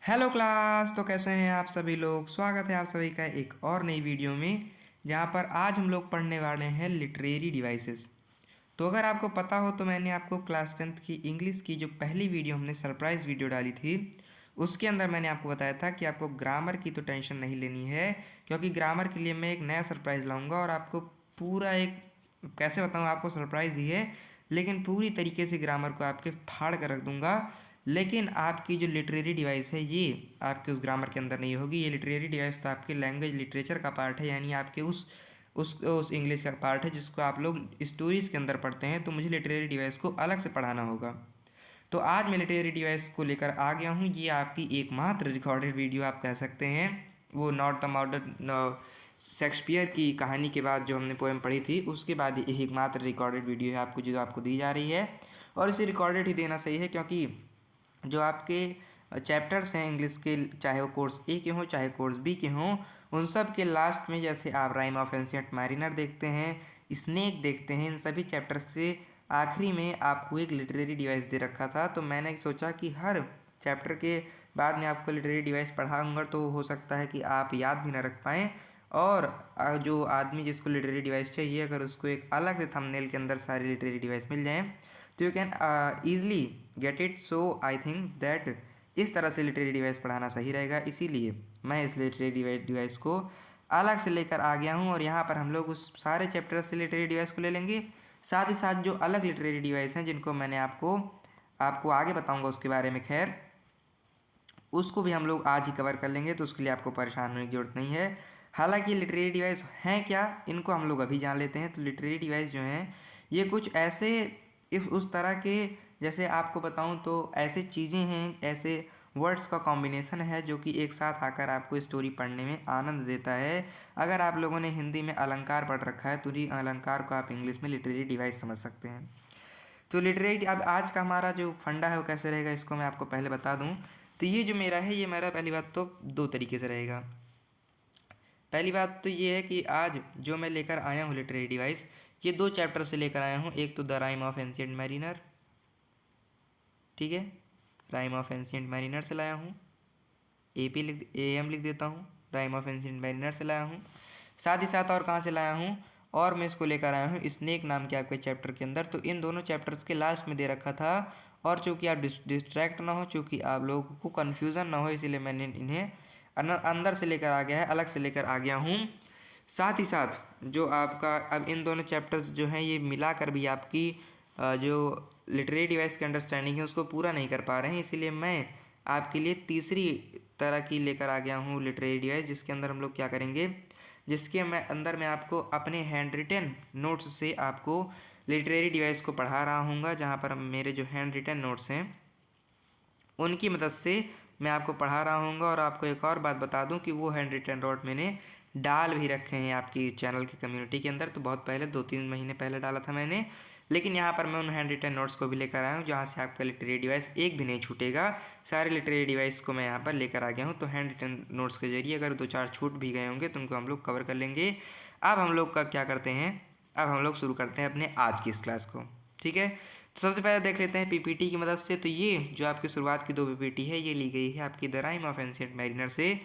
Hello class. तो कैसे हैं आप सभी लोग। स्वागत है आप सभी का एक और नई वीडियो में, जहां पर आज हम लोग पढ़ने वाले हैं लिटरेरी डिवाइसेस। तो अगर आपको पता हो तो मैंने आपको क्लास 10th की इंग्लिश की जो पहली वीडियो हमने सरप्राइज़ वीडियो डाली थी, उसके अंदर मैंने आपको बताया था कि आपको ग्रामर की तो टेंशन नहीं लेनी है, क्योंकि ग्रामर के लिए मैं एक नया सरप्राइज़ लाऊंगा और आपको पूरा एक, कैसे बताऊँ, आपको सरप्राइज़ ही है लेकिन पूरी तरीके से ग्रामर को आपके फाड़ कर रख दूंगा। लेकिन आपकी जो लिटरेरी डिवाइस है ये आपके उस ग्रामर के अंदर नहीं होगी। ये लिटरेरी डिवाइस तो आपके लैंग्वेज लिटरेचर का पार्ट है, यानी आपके उस इंग्लिश का पार्ट है जिसको आप लोग स्टोरीज़ के अंदर पढ़ते हैं। तो मुझे लिटरेरी डिवाइस को अलग से पढ़ाना होगा। तो आज मैं लिटरेरी डिवाइस को लेकर आ गया हूँ। ये आपकी एकमात्र रिकॉर्डेड वीडियो आप कह सकते हैं। वो नॉट द मॉडर्न शेक्सपियर की कहानी के बाद जो हमने पोएम पढ़ी थी, उसके बाद ये एकमात्र रिकॉर्डेड वीडियो है आपको, जो आपको दी जा रही है। और इसे रिकॉर्डेड ही देना सही है, क्योंकि जो आपके चैप्टर्स हैं इंग्लिश के, चाहे वो कोर्स ए के हों चाहे कोर्स बी के हों, उन सब के लास्ट में जैसे आप राइम ऑफ एंशिएंट मैरिनर देखते हैं, स्नेक देखते हैं, इन सभी चैप्टर्स के आखिरी में आपको एक लिटरेरी डिवाइस दे रखा था। तो मैंने सोचा कि हर चैप्टर के बाद में आपको लिटरेरी डिवाइस पढ़ाऊंगा, तो हो सकता है कि आप याद भी ना रख पाएँ। और जो आदमी जिसको लिटरेरी डिवाइस चाहिए, अगर उसको एक अलग से थंबनेल के अंदर सारी लिटरेरी डिवाइस मिल जाएँ तो you can easily get it. So I think that इस तरह से लिटरेरी डिवाइस पढ़ाना सही रहेगा, इसीलिए मैं इस लिटरेरी डिवाइस को अलग से लेकर आ गया हूँ। और यहाँ पर हम लोग उस सारे चैप्टर से लिटरेरी डिवाइस को ले लेंगे, साथ ही साथ जो अलग लिटरेरी डिवाइस हैं जिनको मैंने आपको आपको आगे बताऊँगा उसके बारे में, खैर उसको भी हम लोग आज ही कवर कर लेंगे। तो उसके लिए आपको परेशान होने की ज़रूरत नहीं है। हालांकि लिटरेरी डिवाइस हैं क्या, इनको हम लोग अभी जान लेते हैं। तो लिटरेरी डिवाइस जो हैं ये कुछ ऐसे इस उस तरह के, जैसे आपको बताऊं तो ऐसे चीज़ें हैं, ऐसे वर्ड्स का कॉम्बिनेशन है जो कि एक साथ आकर आपको स्टोरी पढ़ने में आनंद देता है। अगर आप लोगों ने हिंदी में अलंकार पढ़ रखा है तो ये अलंकार को आप इंग्लिश में लिटरेरी डिवाइस समझ सकते हैं। तो लिटरेरी, अब आज का हमारा जो फंडा है वो कैसे रहेगा, इसको मैं आपको पहले बता दूं। तो ये जो मेरा है, ये मेरा पहली बात तो दो तरीके से रहेगा। पहली बात तो ये है कि आज जो मैं लेकर आया हूँ लिटरेरी डिवाइस, ये दो चैप्टर से लेकर आया हूँ। एक तो the rhyme of ancient mariner, ठीक है, राइम ऑफ एंशिएंट मैरिनर से लाया हूँ। AM लिख देता हूँ, राइम ऑफ एंशिएंट मैरिनर से लाया हूँ। साथ ही साथ और कहाँ से लाया हूँ, और मैं इसको लेकर आया हूँ स्नेक नाम के आपके चैप्टर के अंदर। तो इन दोनों चैप्टर्स के लास्ट में दे रखा था। और चूँकि आप डिस्ट्रैक्ट ना हो, चूँकि आप लोगों को कन्फ्यूज़न ना हो, इसीलिए मैंने इन्हें अंदर से लेकर आ गया है, अलग से लेकर आ गया हूँ। साथ ही साथ जो आपका अब इन दोनों चैप्टर्स जो हैं ये मिलाकर भी आपकी जो लिटरेरी डिवाइस की अंडरस्टैंडिंग है उसको पूरा नहीं कर पा रहे हैं, इसीलिए मैं आपके लिए तीसरी तरह की लेकर आ गया हूँ लिटरेरी डिवाइस, जिसके अंदर हम लोग क्या करेंगे, जिसके अंदर मैं आपको अपने हैंड रिटन नोट्स से आपको लिटरेरी डिवाइस को पढ़ा रहा हूँगा। जहाँ पर मेरे जो हैंड रिटन नोट्स हैं उनकी मदद से मैं आपको पढ़ा रहा हूँगा। और आपको एक और बात बता दूँ कि वो हैंड रिटन नोट मैंने डाल भी रखे हैं आपकी चैनल की कम्युनिटी के अंदर। तो बहुत पहले 2-3 महीने पहले डाला था मैंने, लेकिन यहाँ पर मैं उन हैंड रिटन नोट्स को भी लेकर आया हूँ, जहाँ से आपका लिटरेरी डिवाइस एक भी नहीं छूटेगा। सारे लिटरेरी डिवाइस को मैं यहाँ पर लेकर आ गया हूँ। तो हैंड रिटन नोट्स के जरिए अगर 2-4 छूट भी गए होंगे तो उनको हम लोग कवर कर लेंगे। अब हम लोग का क्या करते हैं, अब हम लोग शुरू करते हैं अपने आज की इस क्लास को, ठीक है। तो सबसे पहले देख लेते हैं PPT की मदद से। तो ये जो आपकी शुरुआत की 2 PPT है, ये ली गई है आपकी the rhyme of ancient mariner से,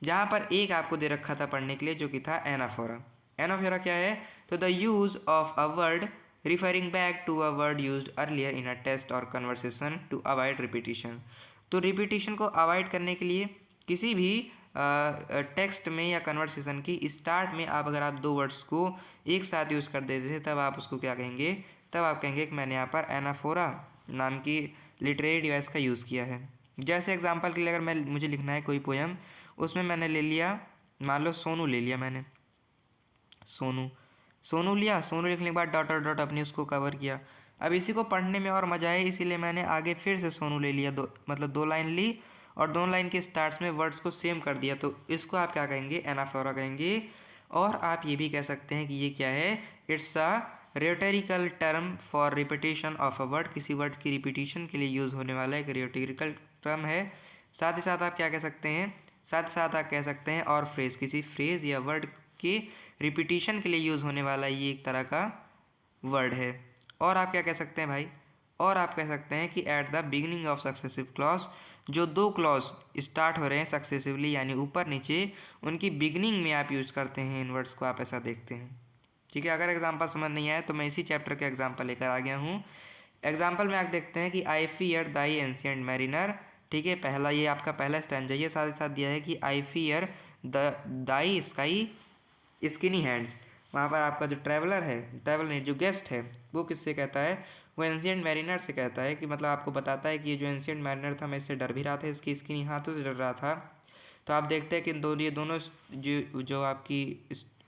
जहाँ पर एक आपको दे रखा था पढ़ने के लिए जो कि था एनाफोरा। एनाफोरा क्या है, तो the use of a word referring back to a word used earlier in a test or conversation to avoid repetition. तो रिपीटिशन को अवॉइड करने के लिए किसी भी टेक्स्ट में या कन्वर्सेशन की स्टार्ट में आप अगर आप 2 वर्ड्स को एक साथ यूज़ कर देते थे, तब आप उसको क्या कहेंगे, तब आप कहेंगे कि मैंने यहाँ पर एनाफोरा नाम की लिटरेरी डिवाइस का यूज़ किया है। जैसे एग्जांपल के लिए अगर मुझे लिखना है कोई पोएम, उसमें मैंने ले लिया, मान लो सोनू ले लिया मैंने, सोनू सोनू लिया, सोनू लिखने के बाद डॉट डॉट अपनी उसको कवर किया। अब इसी को पढ़ने में और मज़ा है, इसीलिए मैंने आगे फिर से सोनू ले लिया, मतलब 2 लाइन ली और 2 लाइन के स्टार्ट्स में वर्ड्स को सेम कर दिया। तो इसको आप क्या कहेंगे, एनाफोरा कहेंगे। और आप ये भी कह सकते हैं कि ये क्या है, it's a rhetorical term for repetition of a word, किसी वर्ड की रिपीटिशन के लिए यूज़ होने वाला एक रेटोरिकल टर्म है। साथ ही साथ आप क्या कह सकते हैं, साथ ही साथ आप कह सकते हैं और फ्रेज, किसी फ्रेज या वर्ड के रिपीटिशन के लिए यूज़ होने वाला ये एक तरह का वर्ड है। और आप क्या कह सकते हैं भाई, और आप कह सकते हैं कि at the beginning of successive clause, जो दो क्लॉज स्टार्ट हो रहे हैं सक्सेसिवली यानी ऊपर नीचे, उनकी बिगनिंग में आप यूज़ करते हैं इन वर्ड्स को, आप ऐसा देखते हैं। ठीक है, अगर एग्जांपल समझ नहीं आए तो मैं इसी चैप्टर के एग्जांपल लेकर आ गया हूँ। एग्जांपल में आप देखते हैं कि I fear Dai ancient mariner. ठीक है, पहला ये आपका पहला स्टैंजा, ये साथ ही साथ दिया है कि I fear the Dai sky skinny hands. वहाँ पर आपका जो ट्रैवलर है, ट्रैवलर नहीं, जो गेस्ट है, वो किससे कहता है, वो एंशिएंट मैरिनर से कहता है कि मतलब आपको बताता है कि ये जो एंशिएंट मैरिनर था मैं इससे डर भी रहा था, इसकी स्किनी हाथों से डर रहा था। तो आप देखते हैं कि ये दोनों जो आपकी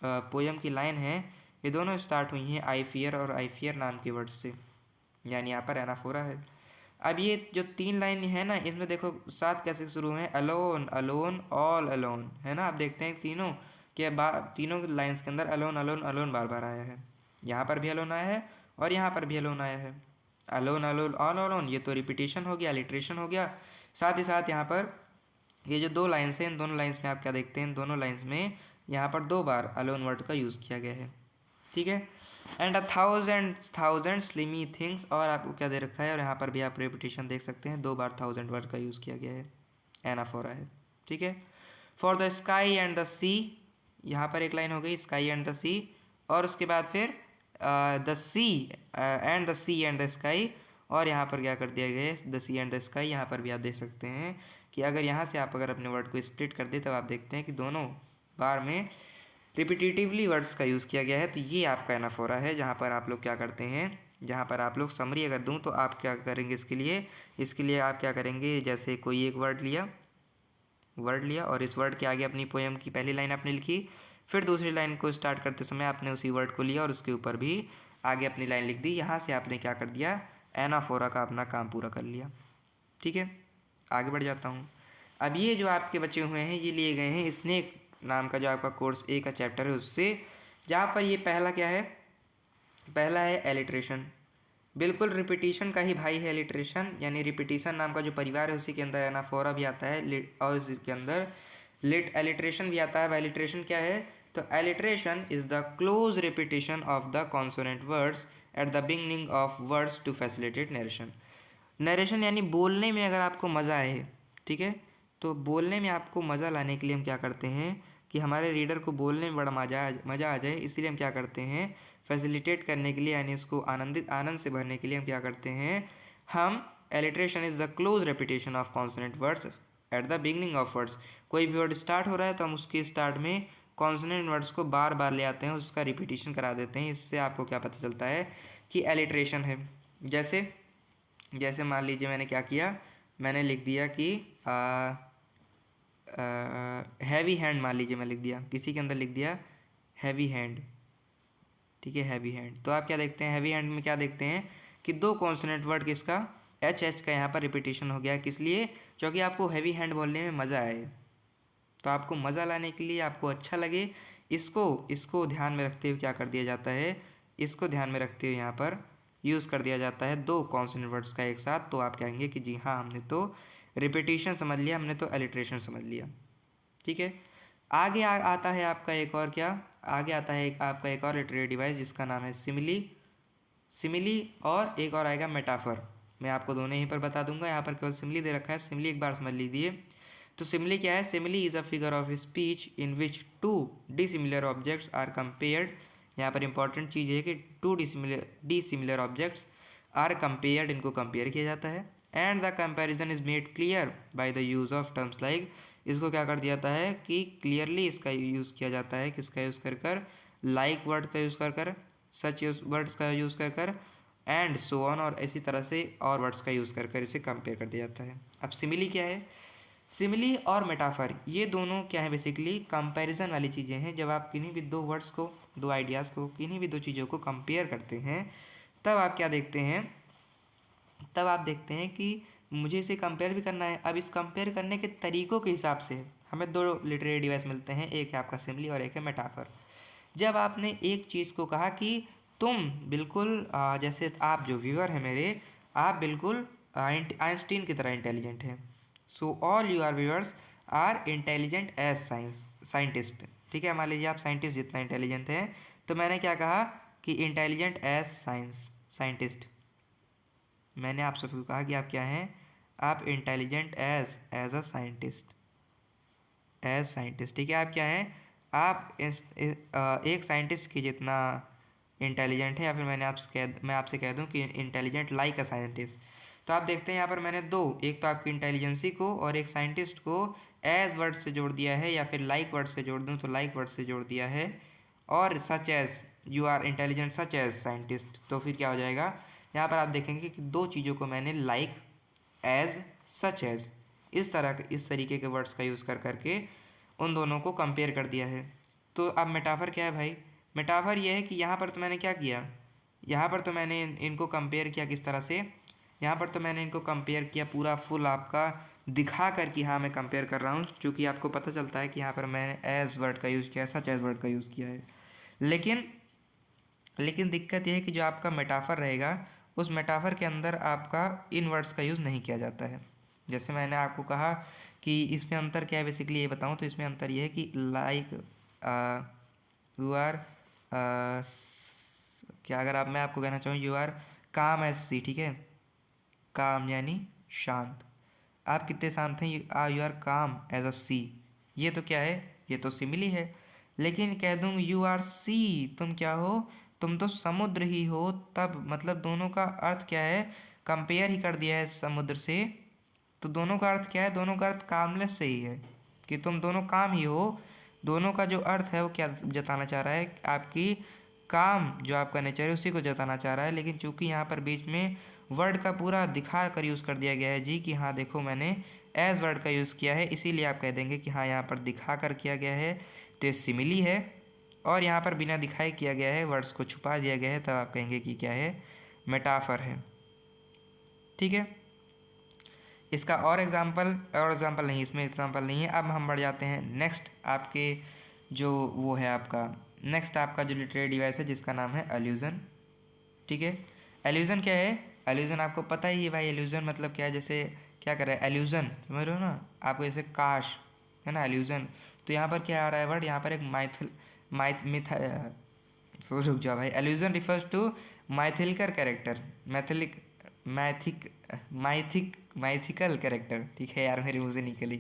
पोयम की लाइन है, ये दोनों स्टार्ट हुई हैं आई फियर और आई फियर नाम के वर्ड से, यानी यहाँ पर एनाफोरा है। अब ये जो 3 लाइन है ना, इसमें देखो साथ कैसे शुरू हैं, अलोन अलोन ऑल अलोन, है ना। आप देखते हैं तीनों के तीनों लाइन्स के अंदर अलोन अलोन अलोन बार बार आया है। यहाँ पर भी अलोन आया है और यहाँ पर भी अलोन आया है। अलोन अलोन ऑल अलोन, ये तो रिपीटेशन हो गया, लिट्रेशन हो गया। साथ ही साथ यहाँ पर ये जो 2 लाइन्स हैं, इन दोनों लाइन्स में आप क्या देखते हैं, इन दोनों लाइन्स में यहाँ पर 2 बार अलोन वर्ड का यूज़ किया गया है। ठीक है, एंड 1000 स्लिमी थिंग्स, और आपको क्या दे रखा है, और यहाँ पर भी आप रेपिटेशन देख सकते हैं, 2 बार 1000 वर्ड का यूज़ किया गया है, एनाफोरा है। ठीक है, for the sky and the sea, यहाँ पर एक लाइन हो गई स्काई एंड द सी, और उसके बाद फिर the sea and the sea and the sky, और यहाँ पर क्या कर दिया गया है, the sea and the sky. यहाँ पर भी आप देख सकते हैं कि अगर यहाँ से आप अगर अपने वर्ड को स्प्लिट कर दे तब आप देखते हैं कि दोनों बार में रिपीटेटिवली वर्ड्स का यूज़ किया गया है। तो ये आपका एनाफोरा है, जहाँ पर आप लोग क्या करते हैं, जहाँ पर आप लोग समरी अगर दूँ तो आप क्या करेंगे, इसके लिए आप क्या करेंगे, जैसे कोई एक वर्ड लिया और इस वर्ड के आगे अपनी पोएम की पहली लाइन आपने लिखी, फिर दूसरी लाइन को स्टार्ट करते समय आपने उसी वर्ड को लिया और उसके ऊपर भी आगे अपनी लाइन लिख दी। यहाँ से आपने क्या कर दिया, एनाफोरा का अपना काम पूरा कर लिया। ठीक है, आगे बढ़ जाता हूँ। अब ये जो आपके बचे हुए हैं ये लिए गए हैं स्नेक नाम का जो आपका कोर्स ए का चैप्टर है उससे, जहाँ पर ये पहला क्या है, पहला है एलिट्रेशन। बिल्कुल रिपीटिशन का ही भाई है एलिट्रेशन, यानी रिपीटिशन नाम का जो परिवार है उसी के अंदर एनाफोरा भी आता है और उसी के अंदर एलिट्रेशन भी आता है। एलिट्रेशन क्या है, तो alliteration is the close repetition of the consonant words at the beginning of words to facilitate narration. Narration यानी बोलने में अगर आपको मज़ा आए, ठीक है, तो बोलने में आपको मज़ा लाने के लिए हम क्या करते हैं कि हमारे रीडर को बोलने में बड़ा मज़ा आ जाए, इसलिए हम क्या करते हैं, फैसिलिटेट करने के लिए यानी उसको आनंद से भरने के लिए हम क्या करते हैं, हम alliteration is the close repetition of consonant words at the beginning of words. कोई भी वर्ड स्टार्ट हो रहा है तो हम उसके स्टार्ट में कॉन्सोनेंट वर्ड्स को बार बार ले आते हैं, उसका रिपीटिशन करा देते हैं। इससे आपको क्या पता चलता है कि एलिट्रेशन है। जैसे मान लीजिए मैंने क्या किया, मैंने लिख दिया कि हैवी हैंड, मान लीजिए मैं लिख दिया, किसी के अंदर लिख दिया हैवी हैंड। ठीक है, हैवी हैंड, तो आप क्या देखते हैं, हैवी हैंड में क्या देखते हैं कि 2 कॉन्सोनेंट वर्ड किसका, एच का यहाँ पर रिपीटेशन हो गया। किस लिए, क्योंकि आपको हैवी हैंड बोलने में मज़ा आए। तो आपको मज़ा लाने के लिए, आपको अच्छा लगे, इसको ध्यान में रखते हुए क्या कर दिया जाता है, इसको ध्यान में रखते हुए यहाँ पर यूज़ कर दिया जाता है 2 कॉन्सोनेंट वर्ड्स का एक साथ। तो आप कहेंगे कि जी हाँ, हमने तो रिपीटेशन समझ लिया, हमने तो एलिट्रेशन समझ लिया। ठीक है, आगे आता है आपका एक और क्या, आगे आता है आपका एक और लिटरेरी डिवाइस जिसका नाम है सिमिली और एक और आएगा मेटाफर। मैं आपको दोनों यहीं पर बता दूंगा, यहाँ पर केवल सिमिली दे रखा है, सिमिली एक बार समझ लीजिए। तो सिमिली क्या है, simile is a figure of speech in which 2 dissimilar objects are compared. यहाँ पर इंपॉर्टेंट चीज़ है कि 2 डिसिमिलर ऑब्जेक्ट्स आर कंपेयर्ड, इनको कंपेयर किया जाता है। And the comparison is made clear by the use of terms like, इसको क्या कर दिया जाता है कि क्लियरली इसका यूज़ किया जाता है, किसका यूज़ कर लाइक वर्ड का यूज़ कर सच वर्ड्स का यूज़ कर एंड सो ऑन, और इसी तरह से और वर्ड्स का यूज़ कर इसे कंपेयर कर दिया जाता है। अब सिमिली क्या है, सिमिली और मेटाफर ये दोनों क्या है, बेसिकली कंपैरिजन वाली चीज़ें हैं। जब आप किन्हीं भी 2 वर्ड्स को, 2 आइडियाज़ को, किन्हीं भी 2 चीज़ों को कंपेयर करते हैं, तब आप क्या देखते हैं, तब आप देखते हैं कि मुझे इसे कंपेयर भी करना है। अब इस कंपेयर करने के तरीक़ों के हिसाब से हमें 2 लिटरेरी डिवाइस मिलते हैं, एक है आपका सिमिली और एक है मेटाफर। जब आपने एक चीज़ को कहा कि तुम बिल्कुल जैसे आप जो व्यूअर हैं मेरे, आप बिल्कुल आइंस्टीन की तरह इंटेलिजेंट हैं। So all your viewers are intelligent as scientist. ठीक है, मान लीजिए आप साइंटिस्ट जितना इंटेलिजेंट हैं, तो मैंने क्या कहा कि इंटेलिजेंट एज साइंटिस्ट। मैंने आप सबको कहा कि आप क्या हैं, आप intelligent as a scientist, as scientist, ठीक है। आप क्या हैं, आप एक साइंटिस्ट की जितना इंटेलिजेंट है, या फिर मैं आपसे कह दूं कि इंटेलिजेंट लाइक अ साइंटिस्ट। तो आप देखते हैं यहाँ पर मैंने दो, एक तो आपकी इंटेलिजेंसी को और एक साइंटिस्ट को एज वर्ड से जोड़ दिया है, या फिर लाइक वर्ड से जोड़ दूँ तो लाइक वर्ड से जोड़ दिया है, और such as you are intelligent such as scientist. तो फिर क्या हो जाएगा, यहाँ पर आप देखेंगे कि दो चीज़ों को मैंने लाइक, एज, सच एज, इस तरीके के वर्ड्स का यूज़ कर करके उन दोनों को कंपेयर कर दिया है। तो अब मेटाफर क्या है भाई, मेटाफर ये है कि यहाँ पर तो मैंने क्या किया, यहाँ पर तो मैंने इनको कंपेयर किया किस तरह से, यहाँ पर तो मैंने इनको कंपेयर किया पूरा फुल आपका दिखा कर कि हाँ मैं कंपेयर कर रहा हूँ, क्योंकि आपको पता चलता है कि यहाँ पर मैंने एज वर्ड का यूज़ किया है, सच एज वर्ड का यूज़ किया है। लेकिन लेकिन दिक्कत यह है कि जो आपका मेटाफर रहेगा, उस मेटाफर के अंदर आपका इन वर्ड्स का यूज़ नहीं किया जाता है। जैसे मैंने आपको कहा कि इसमें अंतर क्या है, बेसिकली ये बताऊँ तो इसमें अंतर ये है कि लाइक यू आर क्या, अगर आप मैं आपको कहना चाहूँ यू आर काम एज सी, ठीक है, काम यानी शांत, आप कितने शांत हैं, यू आर काम एज अ सी, ये तो क्या है, ये तो सिमिली है। लेकिन कह दूँ यू आर सी, तुम क्या हो, तुम तो समुद्र ही हो, तब मतलब दोनों का अर्थ क्या है, कंपेयर ही कर दिया है समुद्र से। तो दोनों का अर्थ क्या है, दोनों का अर्थ कामलेस से ही है कि तुम दोनों काम ही हो। दोनों का जो अर्थ है वो क्या जताना चाह रहा है, आपकी काम जो आपका नेचर है उसी को जताना चाह रहा है। लेकिन चूंकि यहाँ पर बीच में वर्ड का पूरा दिखा कर यूज़ कर दिया गया है जी, कि हाँ देखो मैंने एज वर्ड का यूज़ किया है, इसीलिए आप कह देंगे कि हाँ यहाँ पर दिखा कर किया गया है तो ये सिमिली है। और यहाँ पर बिना दिखाए किया गया है, वर्ड्स को छुपा दिया गया है, तब आप कहेंगे कि क्या है, मेटाफर है, ठीक है। इसका और एग्जांपल नहीं, इसमें एग्जांपल नहीं है। अब हम बढ़ जाते हैं नेक्स्ट आपके जो वो है आपका, नेक्स्ट आपका जो लिटरेरी डिवाइस है जिसका नाम है एल्यूजन, ठीक है। एल्यूजन क्या है, एल्यूजन आपको पता ही है भाई, एल्यूजन मतलब क्या है, जैसे क्या कर रहा है एल्यूजन, समझ रहे हो ना आपको, जैसे काश है ना एल्यूजन। तो यहाँ पर क्या आ रहा है वर्ड, यहाँ पर एक सो रुक जाओ भाई, allusion refers to mythical character, mythic mythic mythic mythical character, ठीक है यार मेरे मुँह से निकली,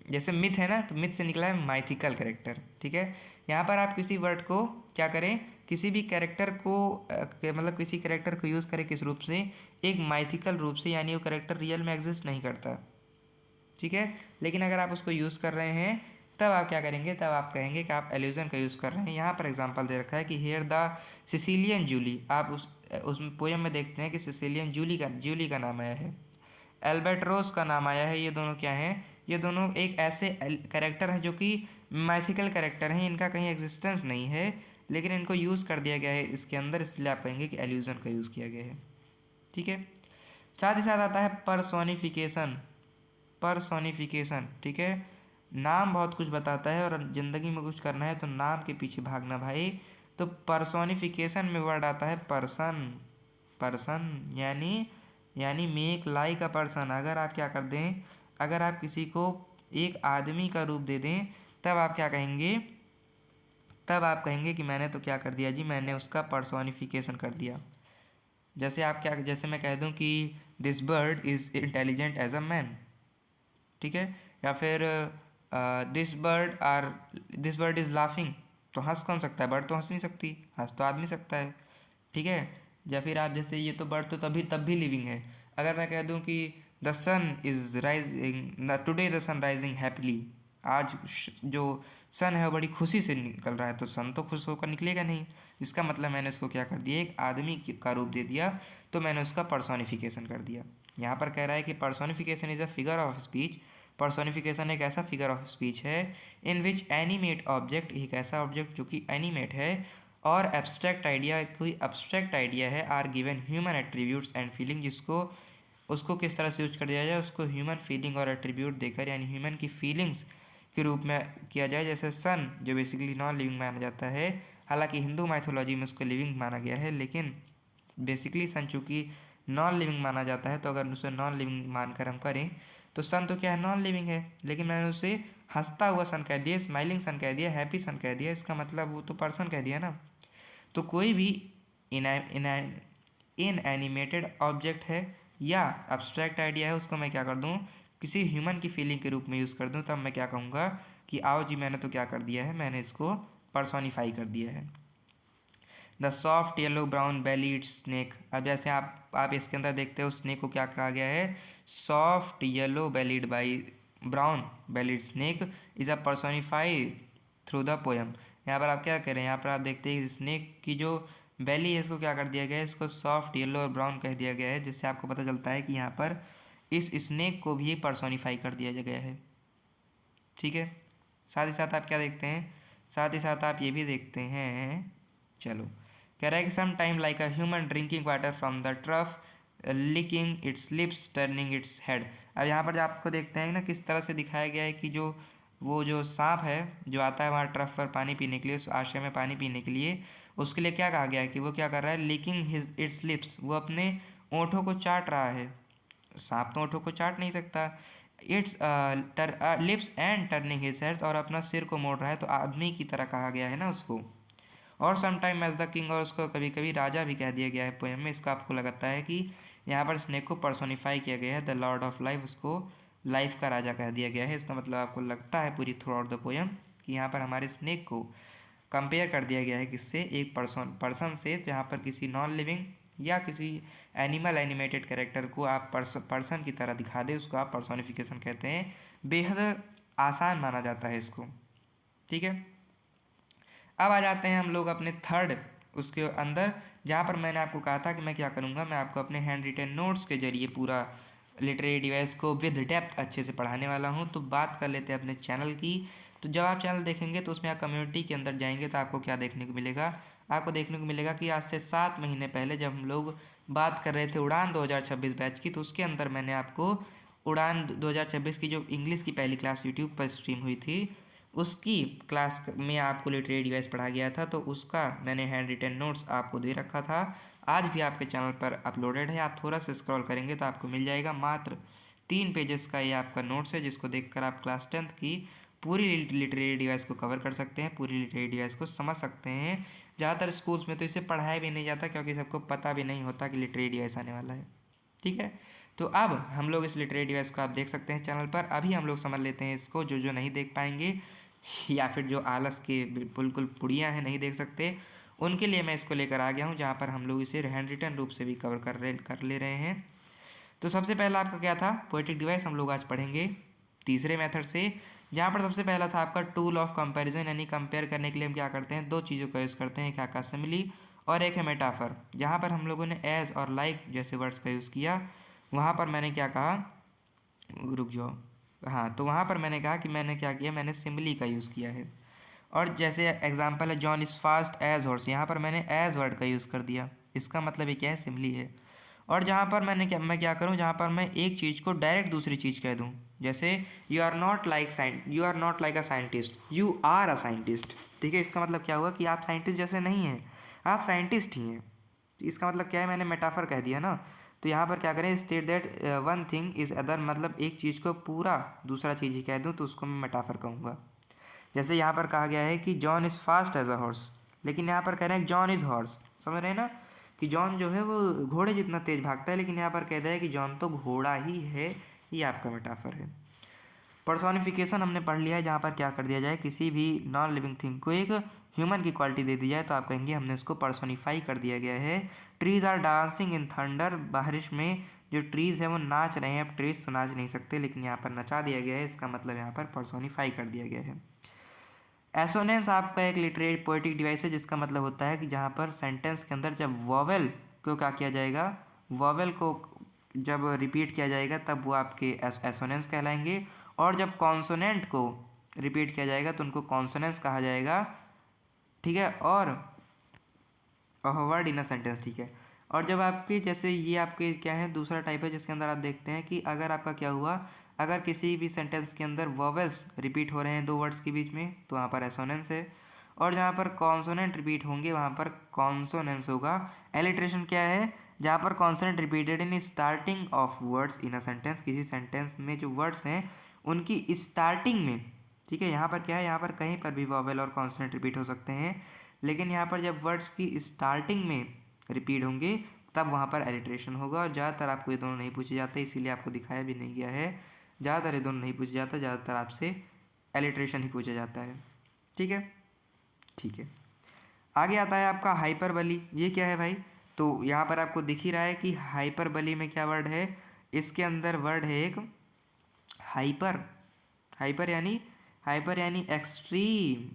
जैसे मिथ है ना, तो मिथ से निकला है माइथिकल कैरेक्टर, ठीक है। यहाँ पर आप किसी वर्ड को क्या करें, किसी भी कैरेक्टर को मतलब किसी कैरेक्टर को यूज़ करें किस रूप से, एक माइथिकल रूप से, यानी वो कैरेक्टर रियल में एग्जिस्ट नहीं करता, ठीक है। लेकिन अगर आप उसको यूज़ कर रहे हैं तब आप क्या करेंगे, तब आप कहेंगे कि आप एल्यूजन का यूज़ कर रहे हैं। यहाँ पर एग्जांपल दे रखा है कि हेयर द सिसिलियन जूली, आप उस पोएम में देखते हैं कि सिसिलियन जूली का नाम आया है, एल्बर्ट्रोस का नाम आया है। ये दोनों क्या हैं, ये दोनों एक ऐसे कैरेक्टर हैं जो कि मैथिकल कैरेक्टर हैं, इनका कहीं एग्जिस्टेंस नहीं है, लेकिन इनको यूज़ कर दिया गया है इसके अंदर, इसलिए आप कहेंगे कि एल्यूजन का यूज़ किया गया है, ठीक है। साथ ही साथ आता है पर्सोनिफिकेशन, पर्सोनिफिकेशन, ठीक है। नाम बहुत कुछ बताता है, और ज़िंदगी में कुछ करना है तो नाम के पीछे भागना भाई। तो पर्सोनिफिकेशन में वर्ड आता है पर्सन, पर्सन यानी मेक लाइक अ पर्सन। अगर आप क्या कर दें, अगर आप किसी को एक आदमी का रूप दे दें, तब आप क्या कहेंगे, तब आप कहेंगे कि मैंने तो क्या कर दिया जी, मैंने उसका पर्सोनिफिकेशन कर दिया। जैसे आप क्या, जैसे मैं कह दूं कि this bird is intelligent as a man, ठीक है। या फिर दिस बर्ड इज़ लाफिंग, तो हंस कौन सकता है, बर्ड तो हंस नहीं सकती, हंस तो आदमी सकता है, ठीक है। या फिर आप जैसे ये तो बर्ड तो तब भी लिविंग है। अगर मैं कह दूं कि the sun is rising today, the sun rising happily, आज जो सन है वो बड़ी खुशी से निकल रहा है, तो सन तो खुश होकर निकलेगा नहीं। इसका मतलब मैंने इसको क्या कर दिया, एक आदमी का रूप दे दिया, तो मैंने उसका पर्सोनिफिकेशन कर दिया। यहाँ पर कह रहा है कि personification is a figure of speech, personification एक ऐसा फिगर ऑफ स्पीच है इन विच एनिमेट ऑब्जेक्ट, एक ऐसा ऑब्जेक्ट जो कि एनिमेट है, और एब्स्ट्रैक्ट आइडिया, कोई एब्स्ट्रैक्ट आइडिया है, are given human attributes and feeling, जिसको उसको किस तरह से यूज कर दिया जाए, उसको ह्यूमन फीलिंग और एट्रीब्यूट देकर, यानी ह्यूमन की फीलिंग्स के रूप में किया जाए। जैसे सन जो बेसिकली नॉन लिविंग माना जाता है, हालांकि हिंदू माइथोलॉजी में उसको लिविंग माना गया है, लेकिन बेसिकली सन चूँकि नॉन लिविंग माना जाता है, तो अगर उसे नॉन लिविंग मानकर हम करें तो सन तो क्या है, नॉन लिविंग है, लेकिन मैंने उसे हंसता हुआ सन कह दिया, स्माइलिंग सन कह दिया, हैप्पी सन कह दिया, इसका मतलब वो तो पर्सन कह दिया ना। तो कोई भी इन एनिमेटेड ऑब्जेक्ट है या अब्स्ट्रैक्ट आइडिया है उसको मैं क्या कर दूँ, किसी ह्यूमन की फीलिंग के रूप में यूज़ कर दूँ, तब मैं क्या कहूँगा कि आओ जी मैंने तो क्या कर दिया है, मैंने इसको पर्सोनीफाई कर दिया है। The soft yellow brown bellied snake, अब जैसे आप इसके अंदर देखते हो स्नेक को क्या कहा गया है, soft yellow bellied by brown bellied snake is a personify through the poem. यहाँ पर आप क्या करें, यहाँ पर आप देखते हैं स्नेक की जो बेली है इसको क्या कर दिया गया है, इसको सॉफ्ट येलो और ब्राउन कह दिया गया है, जिससे आपको पता चलता है कि यहाँ पर इस स्नेक को भी पर्सोनीफाई कर दिया गया है। ठीक है, साथ ही साथ आप क्या देखते हैं, साथ ही साथ आप ये भी देखते हैं, चलो कह रहा है कि some time like a human drinking water from the trough licking its lips turning its head. अब यहाँ पर जो आपको देखते हैं ना किस तरह से दिखाया गया है कि जो सांप है जो आता है वहाँ ट्रफ पर पानी पीने के लिए, उस आश्रय में पानी पीने के लिए, उसके लिए क्या कहा गया है कि वो क्या कर रहा है, लिकिंग इट्स लिप्स, वो अपने ओंठों को चाट रहा है। सांप तो ओंठों को चाट नहीं सकता। It's lips and turning his heads, और अपना सिर को मोड़ रहा है, तो आदमी की तरह कहा गया है ना उसको। और समटाइम एज द किंग, और उसको कभी कभी राजा भी कह दिया गया है पोएम में। इसका आपको लगता है कि यहाँ पर स्नेक को पर्सोनीफाई किया गया है, द लॉर्ड ऑफ लाइफ, उसको लाइफ का राजा कह दिया गया है। इसका मतलब आपको लगता है पूरी थ्रू आउट द पोएम कि यहाँ पर हमारे स्नेक को कंपेयर कर दिया गया है किससे, एक पर्सन से, जहाँ पर किसी नॉन लिविंग या किसी एनिमल एनिमेटेड कैरेक्टर को आप पर्सन की तरह दिखा दे, उसको आप पर्सोनिफिकेशन कहते हैं। बेहद आसान माना जाता है इसको। ठीक है, अब आ जाते हैं हम लोग अपने थर्ड उसके अंदर, जहाँ पर मैंने आपको कहा था कि मैं क्या करूँगा, मैं आपको अपने हैंड रिटन नोट्स के जरिए पूरा लिटरेरी डिवाइस को विद डेप्थ अच्छे से पढ़ाने वाला हूँ। तो बात कर लेते हैं अपने चैनल की। तो जब आप चैनल देखेंगे तो उसमें आप कम्युनिटी के अंदर जाएंगे तो आपको क्या देखने को मिलेगा, आपको देखने को मिलेगा कि आज से 7 महीने पहले जब हम लोग बात कर रहे थे उड़ान 2026 बैच की, तो उसके अंदर मैंने आपको उड़ान 2026 की जो इंग्लिश की पहली क्लास यूट्यूब पर स्ट्रीम हुई थी, उसकी क्लास में आपको लिटरेरी डिवाइस पढ़ा गया था, तो उसका मैंने हैंड रिटन नोट्स आपको दे रखा था। आज भी आपके चैनल पर अपलोडेड है, आप थोड़ा सा स्क्रॉल करेंगे तो आपको मिल जाएगा। मात्र 3 पेजेस का ये आपका नोट्स है, जिसको देखकर आप क्लास 10th की पूरी लिटरेरी डिवाइस को कवर कर सकते हैं, पूरी लिटरेरी डिवाइस को समझ सकते हैं। ज़्यादातर स्कूल्स में तो इसे पढ़ाया भी नहीं जाता, क्योंकि सबको पता भी नहीं होता कि लिटरेरी डिवाइस आने वाला है। ठीक है, तो अब हम लोग इस लिटरेरी डिवाइस को आप देख सकते हैं चैनल पर। अभी हम लोग समझ लेते हैं इसको, जो जो नहीं देख पाएंगे या फिर जो आलस के बिल्कुल पुड़ियाँ हैं नहीं देख सकते, उनके लिए मैं इसको लेकर आ गया हूँ, जहाँ पर हम लोग इसे हैंड रिटन रूप से भी कवर कर ले रहे हैं। तो सबसे पहला आपका क्या था, पोएटिक डिवाइस हम लोग आज पढ़ेंगे तीसरे मेथड से, जहाँ पर सबसे पहला था आपका टूल ऑफ कंपैरिजन, यानी कंपेयर करने के लिए हम क्या करते हैं, दो चीज़ों का यूज़ करते हैं, एक है सिमिली और एक है मेटाफर। जहाँ पर हम लोगों ने एज और लाइक जैसे वर्ड्स का यूज़ किया, वहाँ पर मैंने क्या कहा, रुक जाओ, हाँ, तो वहाँ पर मैंने कहा कि मैंने क्या किया, मैंने सिमिली का यूज़ किया है। और जैसे एग्जांपल है John is fast as horse, यहाँ पर मैंने एज वर्ड का यूज़ कर दिया, इसका मतलब ये क्या है, सिमिली है। और जहाँ पर मैं क्या करूँ, जहाँ पर मैं एक चीज़ को डायरेक्ट दूसरी चीज़ कह दूँ, जैसे you are not like a scientist, you are a scientist. ठीक है, इसका मतलब क्या हुआ कि आप साइंटिस्ट जैसे नहीं हैं, आप साइंटिस्ट ही हैं। इसका मतलब क्या है, मैंने मेटाफर कह दिया ना। तो यहाँ पर क्या करें, state that one thing is other, मतलब एक चीज़ को पूरा दूसरा चीज़ ही कह दूँ तो उसको मैं मेटाफर कहूँगा। जैसे यहाँ पर कहा गया है कि John is fast as a horse, लेकिन यहाँ पर कह रहे हैं जॉन इज़ हॉर्स, समझ रहे हैं ना, कि जॉन जो है वो घोड़े जितना तेज़ भागता है, लेकिन यहाँ पर कह दिया है कि जॉन तो घोड़ा ही है। ये आपका मेटाफर है। पर्सोनिफिकेशन हमने पढ़ लिया है, जहाँ पर क्या कर दिया जाए, किसी भी नॉन लिविंग थिंग को एक ह्यूमन की क्वालिटी दे दी जाए तो आप कहेंगे हमने उसको पर्सोनीफाई कर दिया गया है। Trees are dancing in thunder, बारिश में जो ट्रीज़ हैं वो नाच रहे हैं। अब ट्रीज़ तो नाच नहीं सकते, लेकिन यहाँ पर नचा दिया गया है, इसका मतलब यहाँ पर पर्सोनीफाई कर दिया गया है। एसोनेंस आपका एक लिटरेरी पोएटिक डिवाइस है, जिसका मतलब होता है कि जहाँ पर सेंटेंस के अंदर जब वॉवेल को क्या किया जाएगा, वॉवेल को जब रिपीट किया जाएगा तब वो आपके एसोनेंस कहलाएंगे, और जब कॉन्सोनेंट को रिपीट किया जाएगा तो उनको कॉन्सोनेंस कहा जाएगा। ठीक है, और वर्ड इन अ सेंटेंस। ठीक है, और जब आपके जैसे ये आपके क्या है, दूसरा टाइप है, जिसके अंदर आप देखते हैं कि अगर आपका क्या हुआ, अगर किसी भी सेंटेंस के अंदर वॉवेल्स रिपीट हो रहे हैं दो वर्ड्स के बीच में तो वहाँ पर एसोनेंस है, और जहाँ पर कॉन्सोनेंट रिपीट होंगे वहाँ पर कॉन्सोनेंस होगा। एलिट्रेशन क्या है, जहाँ पर consonant repeated in starting of words in a sentence, किसी सेंटेंस में जो वर्ड्स हैं उनकी स्टार्टिंग में। ठीक है, यहाँ पर क्या है, यहाँ पर कहीं पर भी वॉवेल और कॉन्सोनेंट रिपीट हो सकते हैं, लेकिन यहाँ पर जब वर्ड्स की स्टार्टिंग में रिपीट होंगे तब वहाँ पर एलिट्रेशन होगा। और ज़्यादातर आपको ये दोनों नहीं पूछे जाते, इसीलिए आपको दिखाया भी नहीं गया है। ज़्यादातर ये दोनों नहीं पूछे जाता, ज़्यादातर आपसे एलिट्रेशन ही पूछा जाता है। ठीक है, ठीक है। आगे आता है आपका हाइपरबली। ये क्या है भाई? तो यहाँ पर आपको दिख ही रहा है कि हाइपरबली में क्या वर्ड है, इसके अंदर वर्ड है एक हाइपर। हाइपर यानी एक्सट्रीम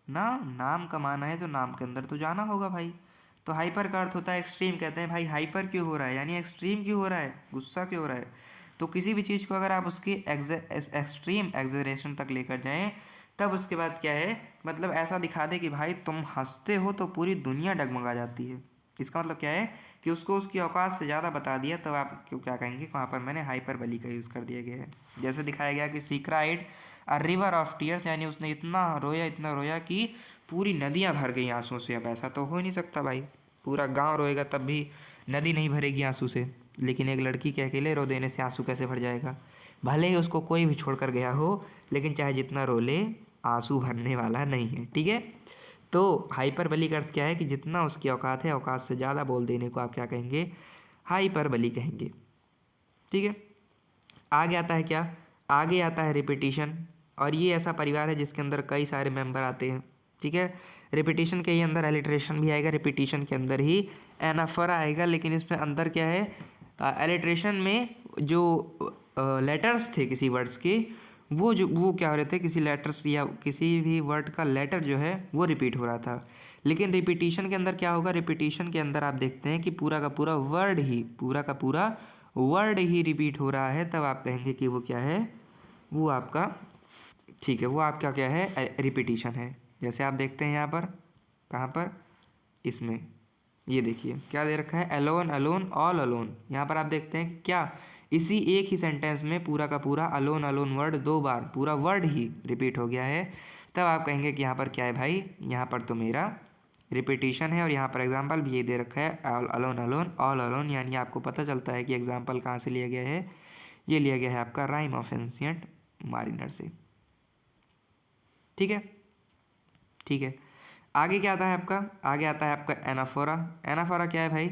ना, नाम कमाना है तो नाम के अंदर तो जाना होगा भाई। तो हाइपर का अर्थ होता है एक्सट्रीम। कहते हैं भाई हाइपर क्यों हो रहा है, यानी एक्सट्रीम क्यों हो रहा है, गुस्सा क्यों हो रहा है। तो किसी भी चीज़ को अगर आप उसकी एक्सट्रीम एग्जरेशन तक लेकर जाएं, तब उसके बाद क्या है, मतलब ऐसा दिखा दे कि भाई तुम हंसते हो तो पूरी दुनिया डगमगा जाती है। इसका मतलब क्या है कि उसको उसकी औकात से ज़्यादा बता दिया, तब आप क्यों क्या कहेंगे, वहाँ पर मैंने हाइपरबली का यूज़ कर दिया गया है। जैसे दिखाया गया कि she cried a river of tears, यानी उसने इतना रोया कि पूरी नदियाँ भर गई आंसुओं से। अब ऐसा तो हो ही नहीं सकता भाई, पूरा गांव रोएगा तब भी नदी नहीं भरेगी आंसू से, लेकिन एक लड़की के अकेले रो देने से आंसू कैसे भर जाएगा। भले ही उसको कोई भी छोड़कर गया हो, लेकिन चाहे जितना रो ले आंसू भरने वाला नहीं है। ठीक है, तो हाइपरबली का अर्थ क्या है कि जितना उसकी औकात है, औकात से ज़्यादा बोल देने को आप क्या कहेंगे, हाइपरबली कहेंगे। ठीक है, आगे आता है क्या, आगे आता है रिपीटिशन। और ये ऐसा परिवार है जिसके अंदर कई सारे मेंबर आते हैं। ठीक है, रिपीटिशन के ही अंदर एलिट्रेशन भी आएगा, रिपीटिशन के अंदर ही एनाफोरा आएगा। लेकिन इसमें अंदर क्या है, एलिट्रेशन में जो लेटर्स थे किसी वर्ड्स के, वो क्या हो रहे थे, किसी लेटर्स या किसी भी वर्ड का लेटर जो है वो रिपीट हो रहा था। लेकिन रिपीटिशन के अंदर क्या होगा, रिपीटिशन के अंदर आप देखते हैं कि पूरा का पूरा वर्ड ही रिपीट हो रहा है। तब आप कहेंगे कि वो क्या है, वो आपका, ठीक है, वो आपका क्या है, रिपीटिशन है। जैसे आप देखते हैं यहाँ पर, कहाँ पर, इसमें ये देखिए क्या दे रखा है, अलोन अलोन ऑल अलोन। यहाँ पर आप देखते हैं कि क्या इसी एक ही सेंटेंस में पूरा का पूरा अलोन अलोन वर्ड 2 बार, पूरा वर्ड ही रिपीट हो गया है। तब आप कहेंगे कि यहाँ पर क्या है भाई, यहाँ पर तो मेरा रिपीटिशन है। और यहाँ पर एग्जाम्पल भी ये दे रखा है, अलोन अलोन ऑल अलोन, यानी आपको पता चलता है कि एग्जाम्पल कहाँ से लिया गया है। ये लिया गया है आपका राइम ऑफ एंशिएंट मारिनर से। ठीक है, ठीक है। आगे क्या आता है आपका, आगे आता है आपका एनाफोरा। एनाफोरा क्या है भाई,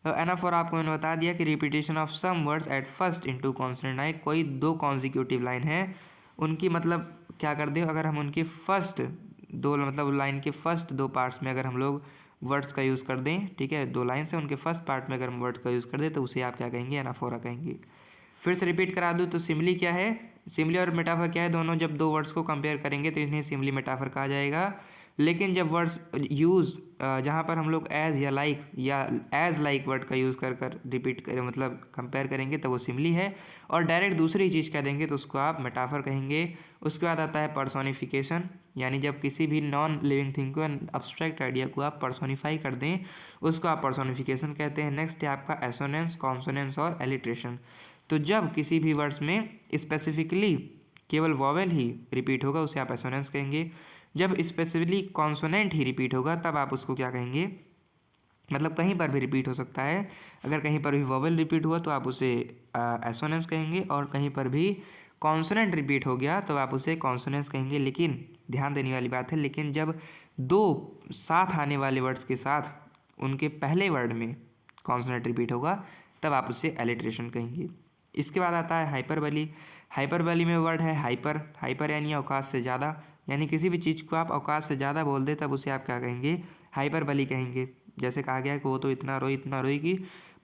तो एनाफोरा आपको मैंने बता दिया कि repetition of some words at first into consonant I. कोई 2 कॉन्जिक्यूटिव लाइन है, उनकी मतलब क्या कर दे, अगर हम उनकी फर्स्ट 2 मतलब लाइन के फर्स्ट 2 पार्ट्स में अगर हम लोग वर्ड्स का यूज़ कर दें, ठीक है, 2 लाइन से उनके फर्स्ट पार्ट में अगर हम वर्ड्स का यूज़ कर दें, तो उसे आप क्या कहेंगे, एनाफोरा कहेंगे। फिर से रिपीट करा दूँ तो सिमिली क्या है, सिमिली और मेटाफर क्या है, दोनों जब 2 वर्ड्स को कंपेयर करेंगे तो इन्हें सिमिली मेटाफर कहा जाएगा। लेकिन जब वर्ड्स यूज़ जहाँ पर हम लोग एज या लाइक या एज लाइक वर्ड का यूज़ कर रिपीट करें, मतलब कंपेयर करेंगे, तो वो सिमिली है। और डायरेक्ट दूसरी चीज़ कह देंगे तो उसको आप मेटाफर कहेंगे। उसके बाद आता है पर्सोनिफिकेशन, यानी जब किसी भी नॉन लिविंग थिंग को, अब्स्ट्रैक्ट आइडिया को आप पर्सोनिफाई कर दें, उसको आप पर्सोनिफिकेशन कहते हैं। नेक्स्ट है आपका एसोनेंस, कॉन्सोनेंस और एलिट्रेशन। तो जब किसी भी वर्ड्स में स्पेसिफिकली केवल वॉवेल ही रिपीट होगा, उसे आप एसोनेंस कहेंगे। जब स्पेसिफिकली कॉन्सोनेंट ही रिपीट होगा, तब आप उसको क्या कहेंगे, मतलब कहीं पर भी रिपीट हो सकता है। अगर कहीं पर भी वॉवेल रिपीट हुआ तो आप उसे एसोनेंस कहेंगे, और कहीं पर भी कॉन्सोनेंट रिपीट हो गया तो आप उसे कॉन्सोनेंस कहेंगे। लेकिन ध्यान देने वाली बात है, लेकिन जब 2 साथ आने वाले वर्ड्स के साथ उनके पहले वर्ड में कॉन्सोनेंट रिपीट होगा, तब आप उसे एलिट्रेशन कहेंगे। इसके बाद आता है हाइपरबली। हाइपरबली में वर्ड है हाइपर। हाइपर यानी औकात से ज़्यादा, यानी किसी भी चीज़ को आप औकात से ज़्यादा बोल दे, तब उसे आप क्या कहेंगे, हाइपरबली कहेंगे। जैसे कहा गया कि वो तो इतना रोई कि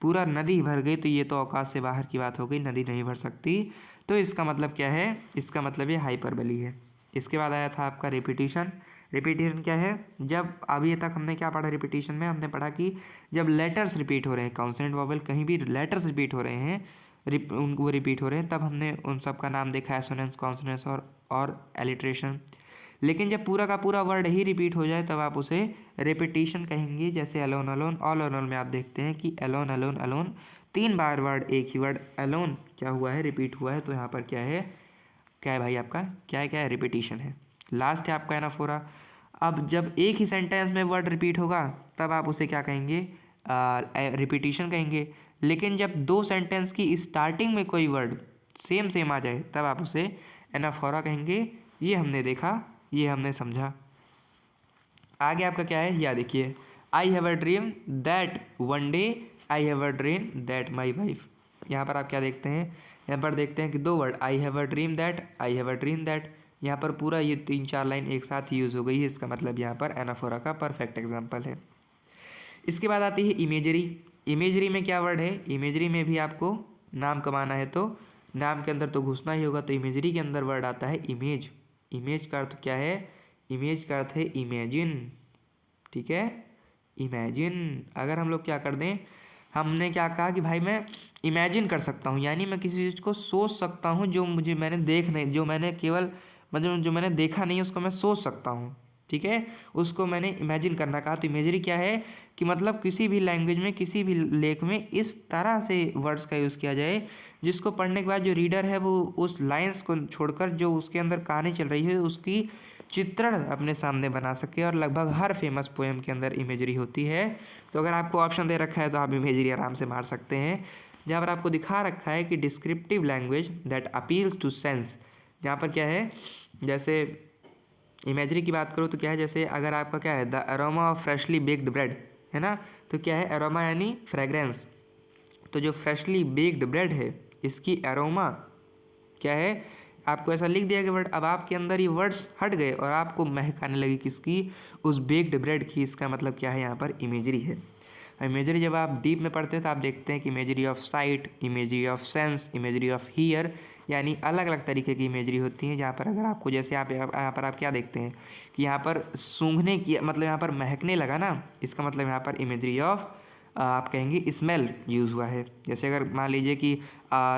पूरा नदी भर गई, तो ये तो औकात से बाहर की बात हो गई, नदी नहीं भर सकती। तो इसका मतलब क्या है, इसका मतलब ये हाइपरबली है। इसके बाद आया था आपका रिपीटिशन। रिपीटिशन क्या है, जब अभी तक हमने क्या पढ़ा, रिपीटिशन में हमने पढ़ा कि जब लेटर्स रिपीट हो रहे हैं, कॉन्सोनेंट वॉवेल कहीं भी लेटर्स रिपीट हो रहे हैं, वो रिपीट हो रहे हैं, तब हमने उन सब का नाम देखा, एसोनेंस, कॉन्सोनेंस और एलिट्रेशन। लेकिन जब पूरा का पूरा वर्ड ही रिपीट हो जाए, तब आप उसे रिपीटिशन कहेंगे। जैसे अलोन अलोन ऑल अलोन में आप देखते हैं कि अलोन अलोन अलोन 3 बार वर्ड, एक ही वर्ड अलोन क्या हुआ है, रिपीट हुआ है। तो यहाँ पर क्या है भाई, आपका क्या है, रिपीटिशन है। लास्ट है आपका एनाफोरा। अब जब एक ही सेंटेंस में वर्ड रिपीट होगा, तब आप उसे क्या कहेंगे, रिपीटिशन कहेंगे। लेकिन जब 2 सेंटेंस की स्टार्टिंग में कोई वर्ड सेम आ जाए, तब आप उसे एनाफोरा कहेंगे। ये हमने देखा, ये हमने समझा। आगे आपका क्या है, या देखिए, I have a dream that one day I have a dream that my wife. यहाँ पर आप क्या देखते हैं, यहाँ पर देखते हैं कि दो word, I have a dream that, I have a dream that, यहाँ पर पूरा ये 3-4 लाइन एक साथ यूज़ हो गई है। इसका मतलब यहाँ पर एनाफोरा का परफेक्ट एग्जाम्पल है। इसके बाद आती है इमेजरी। इमेजरी में क्या वर्ड है, इमेजरी में भी आपको नाम कमाना है तो नाम के अंदर तो घुसना ही होगा, तो इमेजरी के अंदर वर्ड आता है इमेज। इमेज का अर्थ क्या है, इमेज का अर्थ है इमेजिन, ठीक है, इमेजिन। अगर हम लोग क्या कर दें, हमने क्या कहा कि भाई मैं इमेजिन कर सकता हूँ, यानी मैं किसी चीज़ को सोच सकता हूँ जो मुझे मैंने देख नहीं, जो मैंने केवल मतलब जो मैंने देखा नहीं उसको मैं सोच सकता हूँ, ठीक है, उसको मैंने इमेजिन करना कहा। तो इमेजरी क्या है कि मतलब किसी भी लैंग्वेज में, किसी भी लेख में इस तरह से वर्ड्स का यूज़ किया जाए जिसको पढ़ने के बाद जो रीडर है वो उस लाइंस को छोड़कर जो उसके अंदर कहानी चल रही है उसकी चित्रण अपने सामने बना सके। और लगभग हर फेमस पोएम के अंदर इमेजरी होती है। तो अगर आपको ऑप्शन दे रखा है तो आप इमेजरी आराम से मार सकते हैं। जहाँ पर आपको दिखा रखा है कि descriptive language that appeals to sense, जहाँ पर क्या है, जैसे इमेजरी की बात करो तो क्या है, जैसे अगर आपका क्या है, the aroma of freshly baked bread है ना, तो क्या है अरोमा यानी फ्रेग्रेंस, तो जो फ्रेशली बेक्ड ब्रेड है इसकी अरोमा क्या है, आपको ऐसा लिख दिया गया वर्ड, अब आपके अंदर ये वर्ड्स हट गए और आपको महक आने लगी किसकी, उस बेक्ड ब्रेड की। इसका मतलब क्या है, यहाँ पर इमेजरी है। इमेजरी जब आप डीप में पढ़ते हैं तो आप देखते हैं कि imagery of site, imagery of sense, imagery of here, यानी अलग अलग तरीके की इमेजरी होती है। जहाँ पर अगर आपको जैसे यहाँ पर आप क्या देखते हैं कि यहाँ पर सूंघने की मतलब यहाँ पर महकने लगा ना, इसका मतलब यहाँ पर इमेजरी ऑफ आप कहेंगे स्मेल यूज़ हुआ है। जैसे अगर मान लीजिए कि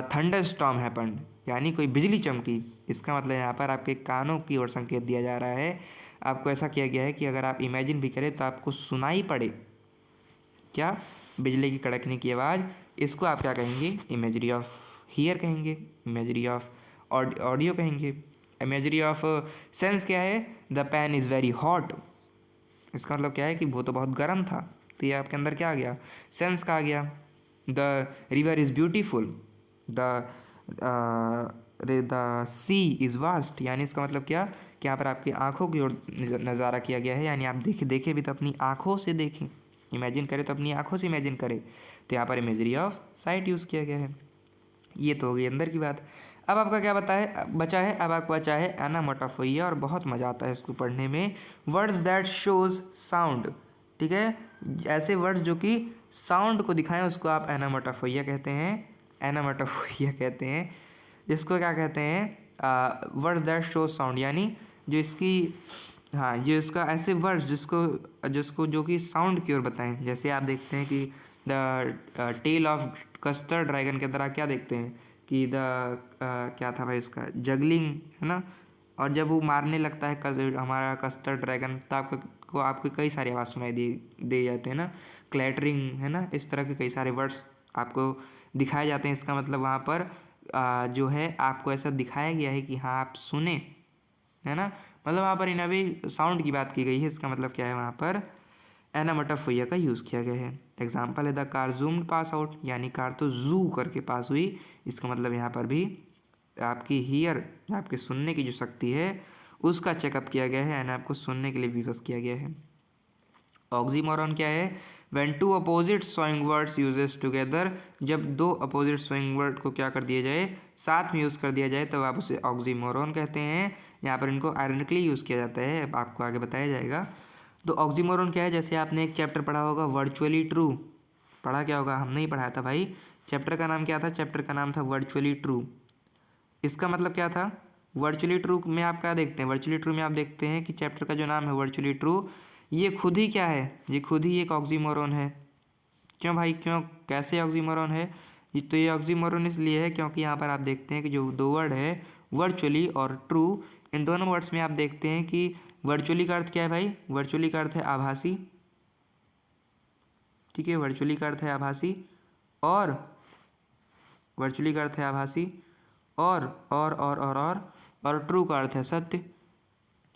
थंडर स्टॉर्म हैपेंड, यानी कोई बिजली चमकी, इसका मतलब यहाँ पर आपके कानों की ओर संकेत दिया जा रहा है। आपको ऐसा किया गया है कि अगर आप इमेजिन भी करें तो आपको सुनाई पड़े क्या, बिजली की कड़कने की आवाज़, इसको आप क्या कहेंगे, इमेजरी ऑफ हियर कहेंगे, इमेजरी ऑफ ऑडियो कहेंगे। इमेजरी ऑफ सेंस क्या है, the pen is very hot, इसका मतलब क्या है कि वो तो बहुत गर्म था, तो ये आपके अंदर क्या आ गया, सेंस का आ गया। The river is beautiful, the the sea is vast, यानी इसका मतलब क्या कि यहाँ पर आपकी आंखों की ओर नज़ारा किया गया है, यानी आप देखे भी तो अपनी आंखों से देखें, इमेजिन करें तो अपनी आंखों से इमेजिन करें, तो यहाँ पर इमेजरी ऑफ साइट यूज़ किया गया है। ये तो हो गई अंदर की बात। अब आपका क्या बचा है, अब आपको बचा है एनामोटोफोइया, और बहुत मज़ा आता है इसको पढ़ने में। वर्ड्स दैट शोज साउंड, ठीक है, ऐसे वर्ड्स जो कि साउंड को दिखाएं उसको आप एनामोटोफोइया कहते हैं, एनामोटोफोइया कहते हैं। जिसको क्या कहते हैं, वर्ड्स दैट शोज साउंड, यानी जो इसकी हाँ जो इसका ऐसे वर्ड्स जिसको जिसको जो कि साउंड की ओर बताएं। जैसे आप देखते हैं कि the tale of custard dragon के अंदर आप क्या देखते हैं कि क्या था भाई इसका, जगलिंग है ना, और जब वो मारने लगता है हमारा कस्टर्ड ड्रैगन तो आपको कई सारी आवाज़ सुनाई दे जाते हैं ना, क्लैटरिंग है ना, इस तरह के कई सारे वर्ड्स आपको दिखाए जाते हैं। इसका मतलब वहाँ पर जो है आपको ऐसा दिखाया गया है कि हाँ आप सुने, है ना, मतलब वहाँ पर इन अभी साउंड की बात की गई है। इसका मतलब क्या है, वहाँ पर एनामोटोफोइया का यूज़ किया गया है। एग्जाम्पल है the car zoomed pass out, यानी कार तो जू करके पास हुई, इसका मतलब यहाँ पर भी आपकी हियर, आपके सुनने की जो शक्ति है उसका चेकअप किया गया है, यानी आपको सुनने के लिए विवश किया गया है। ऑक्सीमोरॉन क्या है, when two opposite sewing words uses together, जब दो अपोजिट सोइंग वर्ड को क्या कर दिया जाए, साथ में यूज़ कर दिया जाए, तब आप उसे ऑक्सीमोरॉन कहते हैं। यहाँ पर इनको आयरनिकली यूज़ किया जाता है, आपको आगे बताया जाएगा। तो ऑक्सीमोरॉन क्या है, जैसे आपने एक चैप्टर पढ़ा होगा वर्चुअली ट्रू, पढ़ा क्या होगा, हमने ही पढ़ाया था भाई। चैप्टर का नाम क्या था, चैप्टर का नाम था वर्चुअली ट्रू। इसका मतलब क्या था, वर्चुअली ट्रू में आप क्या देखते हैं, वर्चुअली ट्रू में आप देखते हैं कि चैप्टर का जो नाम है वर्चुअली ट्रू, ये खुद ही क्या है, ये खुद ही एक ऑक्सीमोरॉन है। क्यों भाई, क्यों, कैसे ऑक्सीमोरॉन है, तो ये ऑक्सीमोरॉन इसलिए है क्योंकि यहाँ पर आप देखते हैं कि जो दो वर्ड है वर्चुअली और ट्रू, इन दोनों वर्ड्स में आप देखते हैं कि वर्चुअली का अर्थ क्या है भाई, वर्चुअली का अर्थ है आभासी, ठीक है, वर्चुअली का अर्थ है आभासी, और वर्चुअली का अर्थ है आभासी, और ट्रू का अर्थ है सत्य।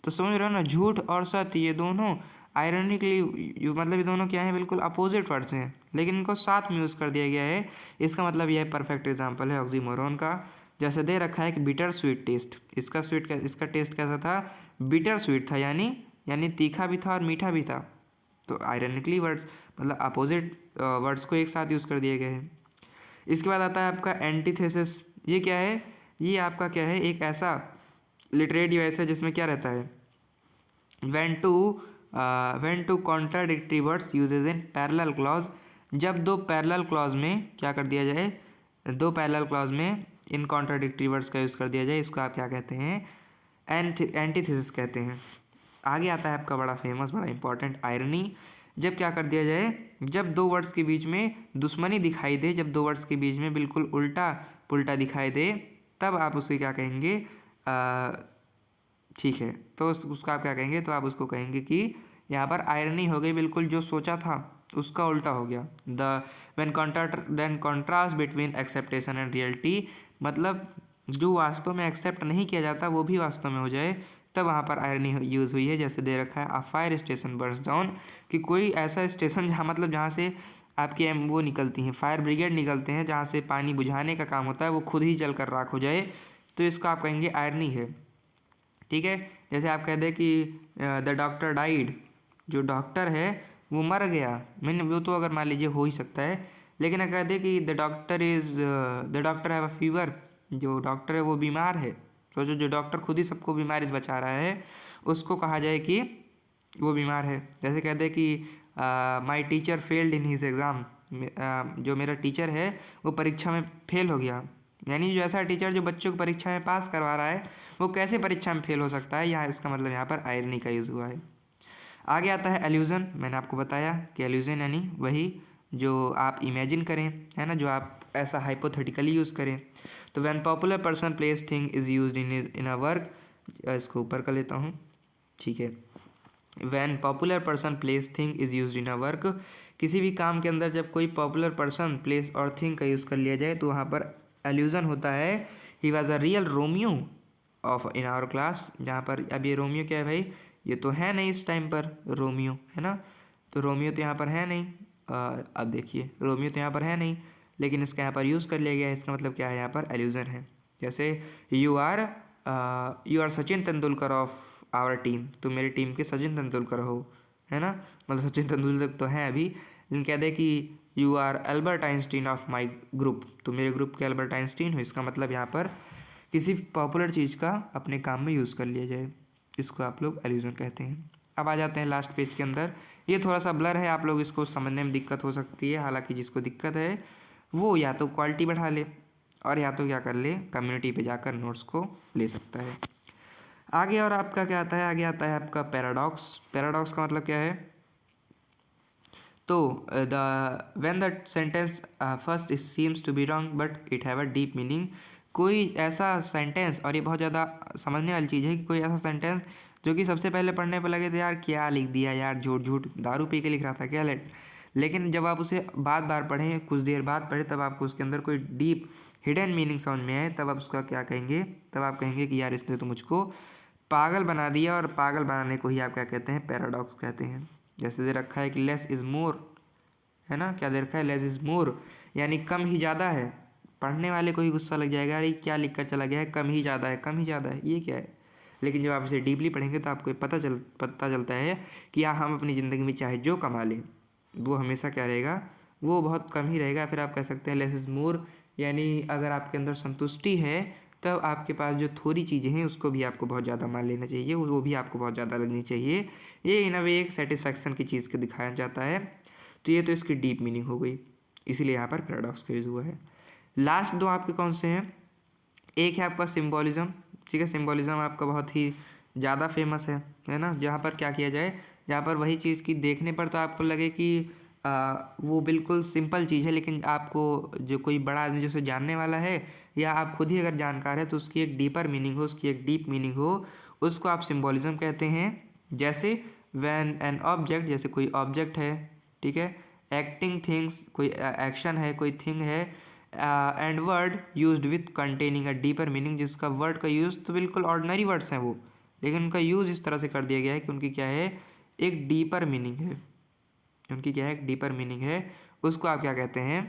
तो समझ रहे हो ना, झूठ और सत्य ये दोनों आयरनिकली मतलब ये दोनों क्या हैं, बिल्कुल अपोजिट वर्ड्स हैं, लेकिन इनको साथ में यूज़ कर दिया गया है। इसका मतलब यह परफेक्ट एग्जांपल है ऑक्सीमोरॉन का। जैसे दे रखा है कि बिटर स्वीट टेस्ट, इसका टेस्ट कैसा था, बिटर स्वीट था, यानी तीखा भी था और मीठा भी था। तो आयरनिकली वर्ड्स मतलब अपोजिट वर्ड्स को एक साथ यूज़ कर दिए गए हैं। इसके बाद आता है आपका एंटीथेसिस। ये क्या है? ये आपका क्या है, एक ऐसा लिटरेरी डिवाइस है जिसमें क्या रहता है, when two contradictory words uses in parallel clause, जब दो पैरेलल क्लॉज में क्या कर दिया जाए, दो पैरेलल क्लॉज में इन कॉन्ट्राडिक्टरी वर्ड्स का यूज़ कर दिया जाए, इसको आप क्या कहते हैं, एंटीथेसिस कहते हैं। आगे आता है आपका बड़ा फेमस बड़ा इंपॉर्टेंट आयरनी। जब क्या कर दिया जाए, जब दो वर्ड्स के बीच में दुश्मनी दिखाई दे, जब दो वर्ड्स के बीच में बिल्कुल उल्टा पुल्टा दिखाई दे, तब आप उसे क्या कहेंगे, ठीक है, तो उसका आप क्या कहेंगे, तो आप उसको कहेंगे कि यहाँ पर आयरनी हो गई, बिल्कुल जो सोचा था उसका उल्टा हो गया। Then contrast between expectation and reality, मतलब जो वास्तव में एक्सेप्ट नहीं किया जाता वो भी वास्तव में हो जाए, तब वहाँ पर आयरनी यूज़ हुई है। जैसे दे रखा है a fire station Burns down, कि कोई ऐसा स्टेशन जहाँ मतलब जहाँ से आपकी वो निकलती हैं, फायर ब्रिगेड निकलते हैं, जहाँ से पानी बुझाने का काम होता है, वो खुद ही जल कर राख हो जाए, तो इसको आप कहेंगे आयरनी है। ठीक है, जैसे आप कह दें कि द डॉक्टर डाइड, जो डॉक्टर है वो मर गया, मैंने वो तो अगर मान लीजिए हो ही सकता है, लेकिन अगर कह दें कि the doctor have a fever, जो डॉक्टर है वो बीमार है, तो जो डॉक्टर खुद ही सबको बीमारी से बचा रहा है उसको कहा जाए कि वो बीमार है। जैसे कह दें कि my teacher failed in his exam, जो मेरा टीचर है वो परीक्षा में फेल हो गया, यानी जो ऐसा टीचर जो बच्चों को परीक्षा में पास करवा रहा है वो कैसे परीक्षा में फेल हो सकता है, यहाँ इसका मतलब यहाँ पर आयरनी का यूज़ हुआ है। आगे आता है एल्यूजन। मैंने आपको बताया कि एल्यूजन यानी वही जो आप इमेजिन करें, है ना, जो आप ऐसा हाइपोथेटिकली यूज़ करें। तो when popular person place thing is used in a work, इसको ऊपर कर लेता हूँ, ठीक है। When popular person place thing is used in a work, किसी भी काम के अंदर जब कोई पॉपुलर पर्सन प्लेस और थिंग का यूज़ कर लिया जाए तो वहाँ पर एल्यूजन होता है। He was a real Romeo of in our class, जहाँ पर अब ये रोमियो क्या है भाई, ये तो है नहीं इस टाइम पर रोमियो, है ना, तो रोमियो तो यहाँ पर है नहीं। अब देखिए रोमियो तो यहाँ पर है नहीं, लेकिन इसका यहाँ पर यूज़ कर लिया गया है, इसका मतलब क्या है, यहाँ पर एल्यूजन है। जैसे you are Sachin Tendulkar of our team, तो मेरी टीम के सचिन तेंदुलकर हो, है ना, मतलब सचिन तेंदुलकर तो हैं अभी, लेकिन कह दे कि you are Albert Einstein of my group, तो मेरे ग्रुप के एल्बर्ट आइंस्टीन हो, इसका मतलब यहाँ पर किसी पॉपुलर चीज़ का अपने काम में यूज़ कर लिया जाए, इसको आप लोग एल्यूजन कहते हैं। अब आ जाते हैं लास्ट पेज के अंदर। ये थोड़ा सा ब्लर है, आप लोग इसको समझने में दिक्कत हो सकती है, हालांकि जिसको दिक्कत है वो या तो क्वालिटी बढ़ा ले और या तो क्या कर ले, कम्युनिटी पे जाकर नोट्स को ले सकता है। आगे और आपका क्या आता है, आगे आता है आपका पैराडॉक्स। पैराडॉक्स का मतलब क्या है, तो when the sentence first seems to be wrong but it have a deep meaning, कोई ऐसा सेंटेंस, और ये बहुत ज़्यादा समझने वाली चीज़ है कि कोई ऐसा सेंटेंस जो कि सबसे पहले पढ़ने पर लगे तो यार क्या लिख दिया यार, झूठ झूठ दारू पी के लिख रहा था क्या, लेकिन जब आप उसे बार बार पढ़ें, कुछ देर बाद पढ़ें, तब आपको उसके अंदर कोई डीप हिडन मीनिंग समझ में आए, तब आप उसका क्या कहेंगे, तब आप कहेंगे कि यार इसने तो मुझको पागल बना दिया, और पागल बनाने को ही आप क्या कहते हैं, पैराडॉक्स कहते हैं। जैसे दे रखा है कि लेस इज़ मोर, है ना, क्या दे रखा है, लेस इज़ मोर, यानी कम ही ज़्यादा है। पढ़ने वाले को ही गुस्सा लग जाएगा, अरे क्या लिख कर चला गया है, कम ही ज़्यादा है, कम ही ज़्यादा है, ये क्या है। लेकिन जब आप इसे डीपली पढ़ेंगे तो आपको पता चलता है कि हम अपनी ज़िंदगी में चाहे जो कमा लें वो हमेशा क्या रहेगा, वो बहुत कम ही रहेगा। फिर आप कह सकते हैं लेस इज़ मोर, यानी अगर आपके अंदर संतुष्टि है तब आपके पास जो थोड़ी चीज़ें हैं उसको भी आपको बहुत ज़्यादा मान लेना चाहिए, वो भी आपको बहुत ज़्यादा लगनी चाहिए। ये इन अ वे एक सेटिस्फैक्शन की चीज़ को दिखाया जाता है। तो ये तो इसकी डीप मीनिंग हो गई, इसीलिए यहाँ पर पैराडॉक्स का यूज़ हुआ है। लास्ट दो आपके कौन से हैं, एक है आपका सिम्बोलिज्म, ठीक है, सिम्बोलिज्म आपका बहुत ही ज़्यादा फेमस है ना, जहाँ पर क्या किया जाए, जहाँ पर वही चीज़ की देखने पर तो आपको लगे कि वो बिल्कुल सिंपल चीज़ है, लेकिन आपको जो कोई बड़ा आदमी जो उसे जानने वाला है या आप खुद ही अगर जानकार है तो उसकी एक डीपर मीनिंग हो, उसकी एक डीप मीनिंग हो, उसको आप सिम्बोलिज्म कहते हैं। जैसे व्हेन एन ऑब्जेक्ट, जैसे कोई ऑब्जेक्ट है, ठीक है, एक्टिंग थिंग्स, कोई एक्शन है, कोई थिंग है, and word used with containing a deeper meaning, जिसका वर्ड का यूज़ तो बिल्कुल ऑर्डिनरी वर्ड्स हैं वो, लेकिन उनका यूज़ इस तरह से कर दिया गया है कि उनकी क्या है, एक डीपर मीनिंग है, उनकी क्या है, एक डीपर मीनिंग है। उसको आप क्या कहते हैं,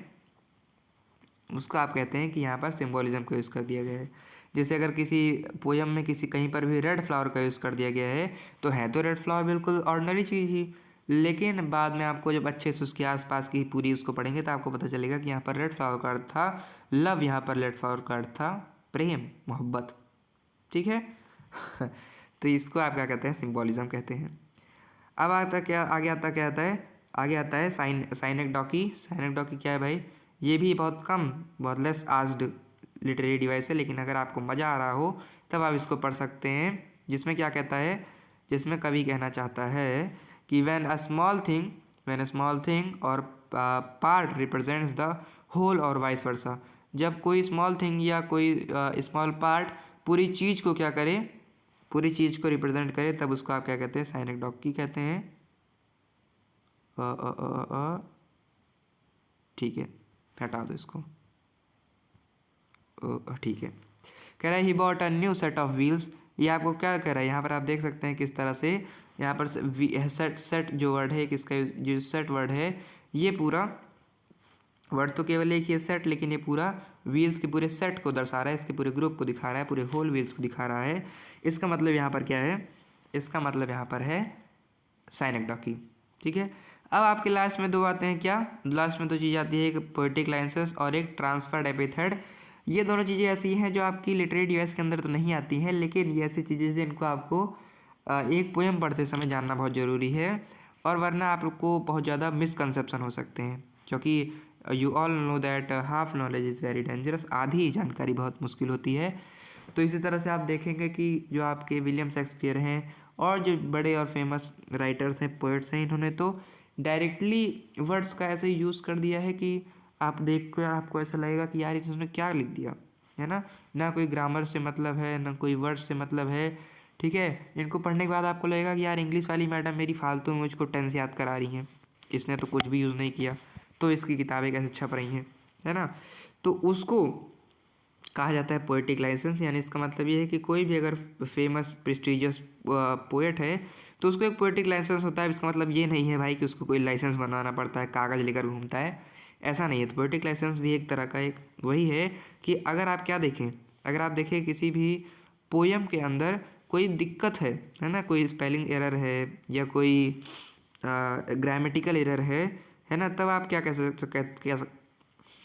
उसको आप कहते हैं कि यहाँ पर सिम्बोलिज्म का यूज़ कर दिया गया है। जैसे अगर किसी पोयम में किसी कहीं पर भी रेड फ्लावर का यूज़ कर दिया गया है, तो है तो रेड फ्लावर बिल्कुल ऑर्डिनरी चीज़ ही, लेकिन बाद में आपको जब अच्छे से उसके आसपास की पूरी उसको पढ़ेंगे तो आपको पता चलेगा कि यहाँ पर रेड फ्लावर का अर्थ था लव, यहाँ पर रेड फ्लावर का अर्थ था प्रेम, मोहब्बत। ठीक है। तो इसको आप क्या कहते हैं, सिंबॉलिज्म कहते हैं। अब आता क्या, आगे आता क्या आता है, आगे आता है साइनेकडॉकी। साइनेकडॉकी क्या है भाई, ये भी बहुत लेस आस्ड लिटरेरी डिवाइस है, लेकिन अगर आपको मज़ा आ रहा हो तब आप इसको पढ़ सकते हैं। जिसमें क्या कहता है, जिसमें कवि कहना चाहता है कि व्हेन अ स्मॉल थिंग और पार्ट रिप्रेजेंट्स द होल और वाइस वर्सा। जब कोई स्मॉल थिंग या कोई स्मॉल पार्ट पूरी चीज़ को क्या करे, पूरी चीज़ को रिप्रेजेंट करे, तब उसको आप क्या कहते हैं, साइनेकडॉकी कहते हैं। ठीक है, हटा दो इसको। ठीक है। कह रहा है he bought a new set of wheels. ये आपको क्या कह रहा है, यहाँ पर आप देख सकते हैं किस तरह से यहाँ पर सेट जो वर्ड है, किसका जो सेट वर्ड है, ये पूरा वर्ड तो केवल एक ही है सेट, लेकिन ये पूरा व्हील्स के पूरे सेट को दर्शा रहा है, इसके पूरे ग्रुप को दिखा रहा है, पूरे होल व्हील्स को दिखा रहा है। इसका मतलब यहाँ पर क्या है, इसका मतलब यहाँ पर है साइनेकडॉकी। ठीक है। अब आपके लास्ट में दो आते हैं, क्या लास्ट में दो चीज़ आती है, एक पोएटिक लाइसेंस और एक ट्रांसफर्ड एपिथेट। ये दोनों चीज़ें ऐसी हैं जो आपकी लिटरेरी डिवाइस के अंदर तो नहीं आती हैं, लेकिन ये ऐसी चीज़ें जिनको आपको एक पोएम पढ़ते समय जानना बहुत ज़रूरी है, और वरना आपको बहुत ज़्यादा मिसकंसेप्शन हो सकते हैं, क्योंकि you all know that half knowledge is very dangerous. आधी जानकारी बहुत मुश्किल होती है। तो इसी तरह से आप देखेंगे कि जो आपके विलियम शेक्सपियर हैं और जो बड़े और फेमस राइटर्स हैं, पोएट्स हैं, इन्होंने तो डायरेक्टली वर्ड्स का ऐसे यूज़ कर दिया है कि आप देख कर आपको ऐसा लगेगा कि यार इसने क्या लिख दिया है ना कोई ग्रामर से मतलब है, ना कोई वर्ड से मतलब है। ठीक है। इनको पढ़ने के बाद आपको लगेगा कि यार इंग्लिश वाली मैडम मेरी फालतू में मुझको टेंस याद करा रही हैं, इसने तो कुछ भी यूज़ नहीं किया, तो इसकी किताबें कैसे छप रही हैं, है ना। तो उसको कहा जाता है पोएटिक लाइसेंस। यानी इसका मतलब ये है कि कोई भी अगर फेमस प्रेस्टिजियस पोएट है तो उसको एक पोएटिक लाइसेंस होता है। इसका मतलब ये नहीं है भाई कि उसको कोई लाइसेंस बनवाना पड़ता है, कागज़ लेकर घूमता है, ऐसा नहीं है। तो पोएटिक लाइसेंस भी एक तरह का एक वही है कि अगर आप क्या देखें, अगर आप देखें किसी भी पोएम के अंदर कोई दिक्कत है ना, कोई स्पेलिंग एरर है या कोई ग्रामेटिकल एरर है ना, तब आप क्या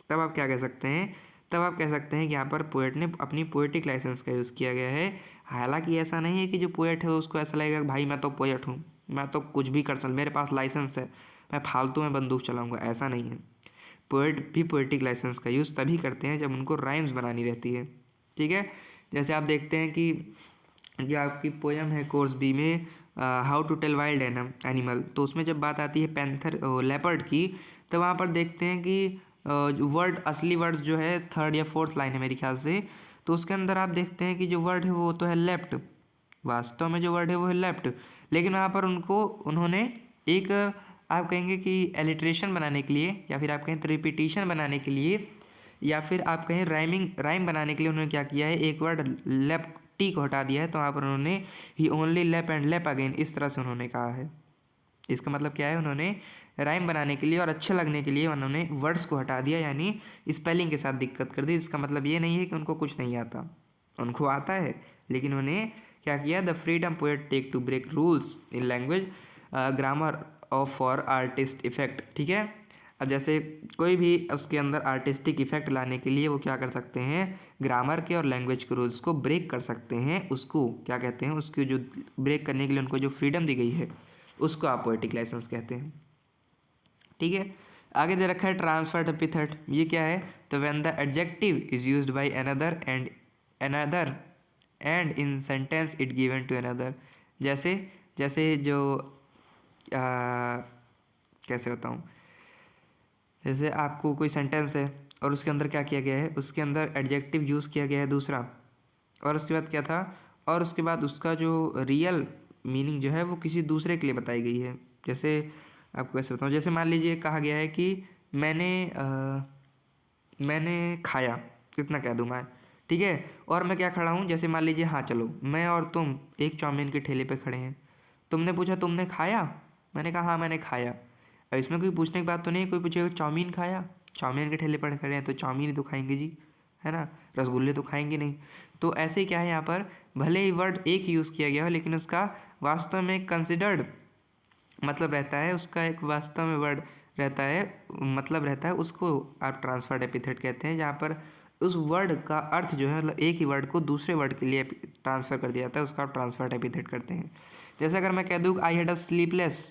तब आप क्या कह सकते हैं, तब आप कह सकते हैं कि यहाँ पर पोएट ने अपनी पोएटिक लाइसेंस का यूज़ किया गया है। हालांकि ऐसा नहीं है कि जो पोएट है उसको ऐसा लगेगा कि भाई मैं तो पोएट हूँ, मैं तो कुछ भी कर सकता, मेरे पास लाइसेंस है, मैं फालतू में बंदूक चलाऊँगा, ऐसा नहीं है। पोएट भी पोएटिक लाइसेंस का यूज़ तभी करते हैं जब उनको राइम्स बनानी रहती है। ठीक है। जैसे आप देखते हैं कि जो आपकी पोएम है कोर्स बी में how to tell wild animal, तो उसमें जब बात आती है पैंथर लेपर्ड की, तो वहाँ पर देखते हैं कि वर्ड असली वर्ड जो है थर्ड या फोर्थ लाइन है मेरे ख्याल से, तो उसके अंदर आप देखते हैं कि जो वर्ड है वो तो है लेफ्ट, वास्तव में जो वर्ड है वो है लेफ्ट, लेकिन वहाँ पर उन्होंने एक आप कहेंगे कि एलिट्रेशन बनाने के लिए, या फिर आप कहें तो रिपीटिशन बनाने के लिए, या फिर आप कहें राइम बनाने के लिए उन्होंने क्या किया है, एक वर्ड लेफ्ट टी को हटा दिया है, तो वहाँ पर उन्होंने ही ओनली लेप एंड लेप अगेन, इस तरह से उन्होंने कहा है। इसका मतलब क्या है, उन्होंने राइम बनाने के लिए और अच्छे लगने के लिए उन्होंने वर्ड्स को हटा दिया, यानी स्पेलिंग के साथ दिक्कत कर दी। इसका मतलब ये नहीं है कि उनको कुछ नहीं आता, उनको आता है, लेकिन उन्हें क्या किया, the freedom poet take to break rules in language grammar of for artist effect. ठीक है। अब जैसे कोई भी उसके अंदर आर्टिस्टिक इफेक्ट लाने के लिए वो क्या कर सकते हैं, ग्रामर के और लैंग्वेज के रूल्स को ब्रेक कर सकते हैं, उसको क्या कहते हैं, उसकी जो ब्रेक करने के लिए उनको जो फ्रीडम दी गई है उसको आप पोएटिक लाइसेंस कहते हैं। ठीक है। आगे दे रखा है ट्रांसफर्ड एपिथेट। ये क्या है, तो when the adjective is used by another and in sentence it given to another. जैसे जैसे जो कैसे बताऊँ, जैसे आपको कोई सेंटेंस है और उसके अंदर क्या किया गया है, उसके अंदर एडजेक्टिव यूज़ किया गया है दूसरा, और उसके बाद क्या था, और उसके बाद उसका जो रियल मीनिंग जो है वो किसी दूसरे के लिए बताई गई है। जैसे आपको कैसे बताऊँ, जैसे मान लीजिए कहा गया है कि मैंने खाया, कितना कह दूँ मैं, ठीक है, और मैं क्या खड़ा हूँ, जैसे मान लीजिए हाँ चलो मैं और तुम एक चाउमीन के ठेले पे खड़े हैं, तुमने पूछा तुमने खाया, मैंने कहा हाँ मैंने खाया। अब इसमें कोई पूछने की बात तो नहीं, कोई पूछेगा चाउमीन खाया, चाउमीन के ठेले पर खड़े हैं तो चाउमीन ही तो खाएंगे जी, है ना, रसगुल्ले तो खाएंगे नहीं। तो ऐसे ही क्या है, यहाँ पर भले ही वर्ड एक यूज़ किया गया हो लेकिन उसका वास्तव में कंसिडर्ड मतलब रहता है उसका एक वास्तव में वर्ड रहता है, मतलब रहता है, उसको आप ट्रांसफर्ड एपिथेट कहते हैं, जहाँ पर उस वर्ड का अर्थ जो है मतलब एक ही वर्ड को दूसरे वर्ड के लिए ट्रांसफ़र कर दिया जाता है, उसका आप ट्रांसफर्ड एपिथेट करते हैं। जैसे अगर मैं कह दूँ आई हैड अ स्लीपलेस,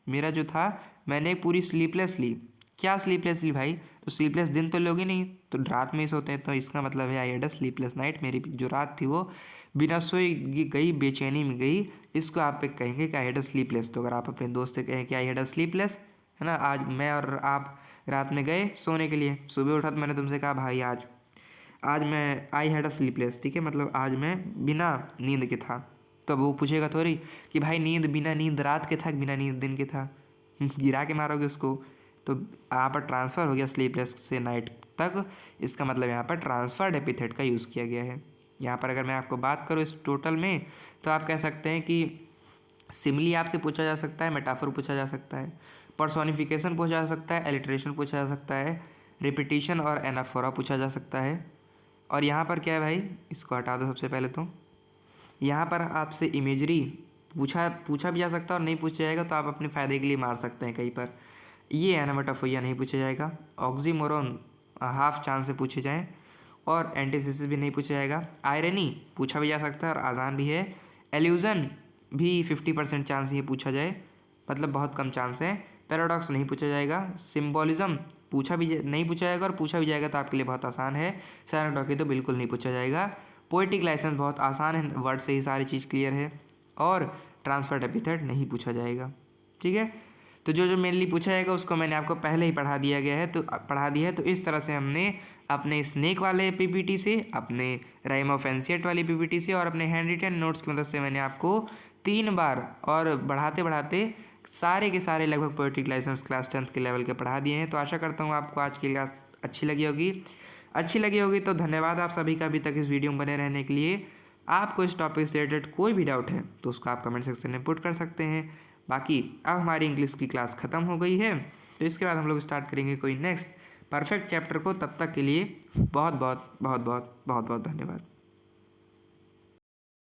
मेरा जो था मैंने एक पूरी स्लीपलेस ली। क्या स्लीपलेस ली भाई? तो स्लीपलेस दिन तो लोगे नहीं, तो रात में ही सोते हैं, तो इसका मतलब है I had a sleepless night, मेरी जो रात थी वो बिना सोई गई, बेचैनी में गई। इसको आप एक कहेंगे कि आई हैड अ स्लीपलेस। तो अगर आप अपने दोस्त से कहें कि आई हैड अ स्लीपलेस, है ना, आज मैं और आप रात में गए सोने के लिए, सुबह उठा तो मैंने तुमसे कहा भाई आज आज मैं आई हैड अ स्लीपलेस, ठीक है, मतलब आज मैं बिना नींद के था। तो अब वो पूछेगा थोड़ी कि भाई नींद, बिना नींद रात के था कि बिना नींद दिन के था, गिरा के मारोगे उसको। तो यहाँ पर ट्रांसफ़र हो गया स्लीपलेस से नाइट तक, इसका मतलब यहाँ पर ट्रांसफर्ड एपिथेट का यूज़ किया गया है। यहाँ पर अगर मैं आपको बात करूँ इस टोटल में, तो आप कह सकते हैं कि सिमिली आपसे पूछा जा सकता है, मेटाफर पूछा जा सकता है, पर्सोनिफिकेशन पूछा जा सकता है, एलिट्रेशन पूछा जा सकता है, रिपीटिशन और एनाफोरा पूछा जा सकता है। और यहाँ पर क्या है भाई, इसको हटा दो सबसे पहले। तो यहाँ पर आपसे इमेजरी पूछा भी जा सकता है और नहीं पूछा जाएगा, तो आप अपने फ़ायदे के लिए मार सकते हैं कहीं पर। ये एनामेटाफोरिया नहीं पूछा जाएगा। ऑक्सीमोरोन हाफ चांस से पूछे जाएँ, और एंटीथेसिस भी नहीं पूछा जाएगा। आयरनी पूछा भी जा सकता है और आसान भी है। एल्यूजन भी 50% चांस ये पूछा जाए, मतलब बहुत कम चांस है। पैराडॉक्स नहीं पूछा जाएगा। सिम्बोलिज्म नहीं पूछा जाएगा, और पूछा भी जाएगा तो आपके लिए बहुत आसान है। साइनोडॉकी तो बिल्कुल नहीं पूछा जाएगा। पोएटिक लाइसेंस बहुत आसान है, वर्ड से ही सारी चीज़ क्लियर है। और ट्रांसफर्ड एपिथेट नहीं पूछा जाएगा, ठीक है। तो जो जो मेनली पूछा जाएगा उसको मैंने आपको पहले ही पढ़ा दिया है। तो इस तरह से हमने अपने स्नेक वाले पीपीटी से, अपने राइम ऑफ एंशिएंट वाली पीपीटी से, और अपने हैंड रिटन नोट्स की मदद से मैंने आपको 3 बार और बढ़ाते बढ़ाते सारे के सारे लगभग पोएटिक लाइसेंस क्लास 10th के लेवल के पढ़ा दिए हैं। तो आशा करता हूँ आपको आज की क्लास अच्छी लगी होगी। तो धन्यवाद आप सभी का अभी तक इस वीडियो में बने रहने के लिए। आपको इस टॉपिक से रिलेटेड कोई भी डाउट है तो उसको आप कमेंट सेक्शन में पुट कर सकते हैं। बाकी अब हमारी इंग्लिश की क्लास ख़त्म हो गई है, तो इसके बाद हम लोग स्टार्ट करेंगे कोई नेक्स्ट परफेक्ट चैप्टर को। तब तक के लिए बहुत बहुत बहुत बहुत बहुत बहुत धन्यवाद।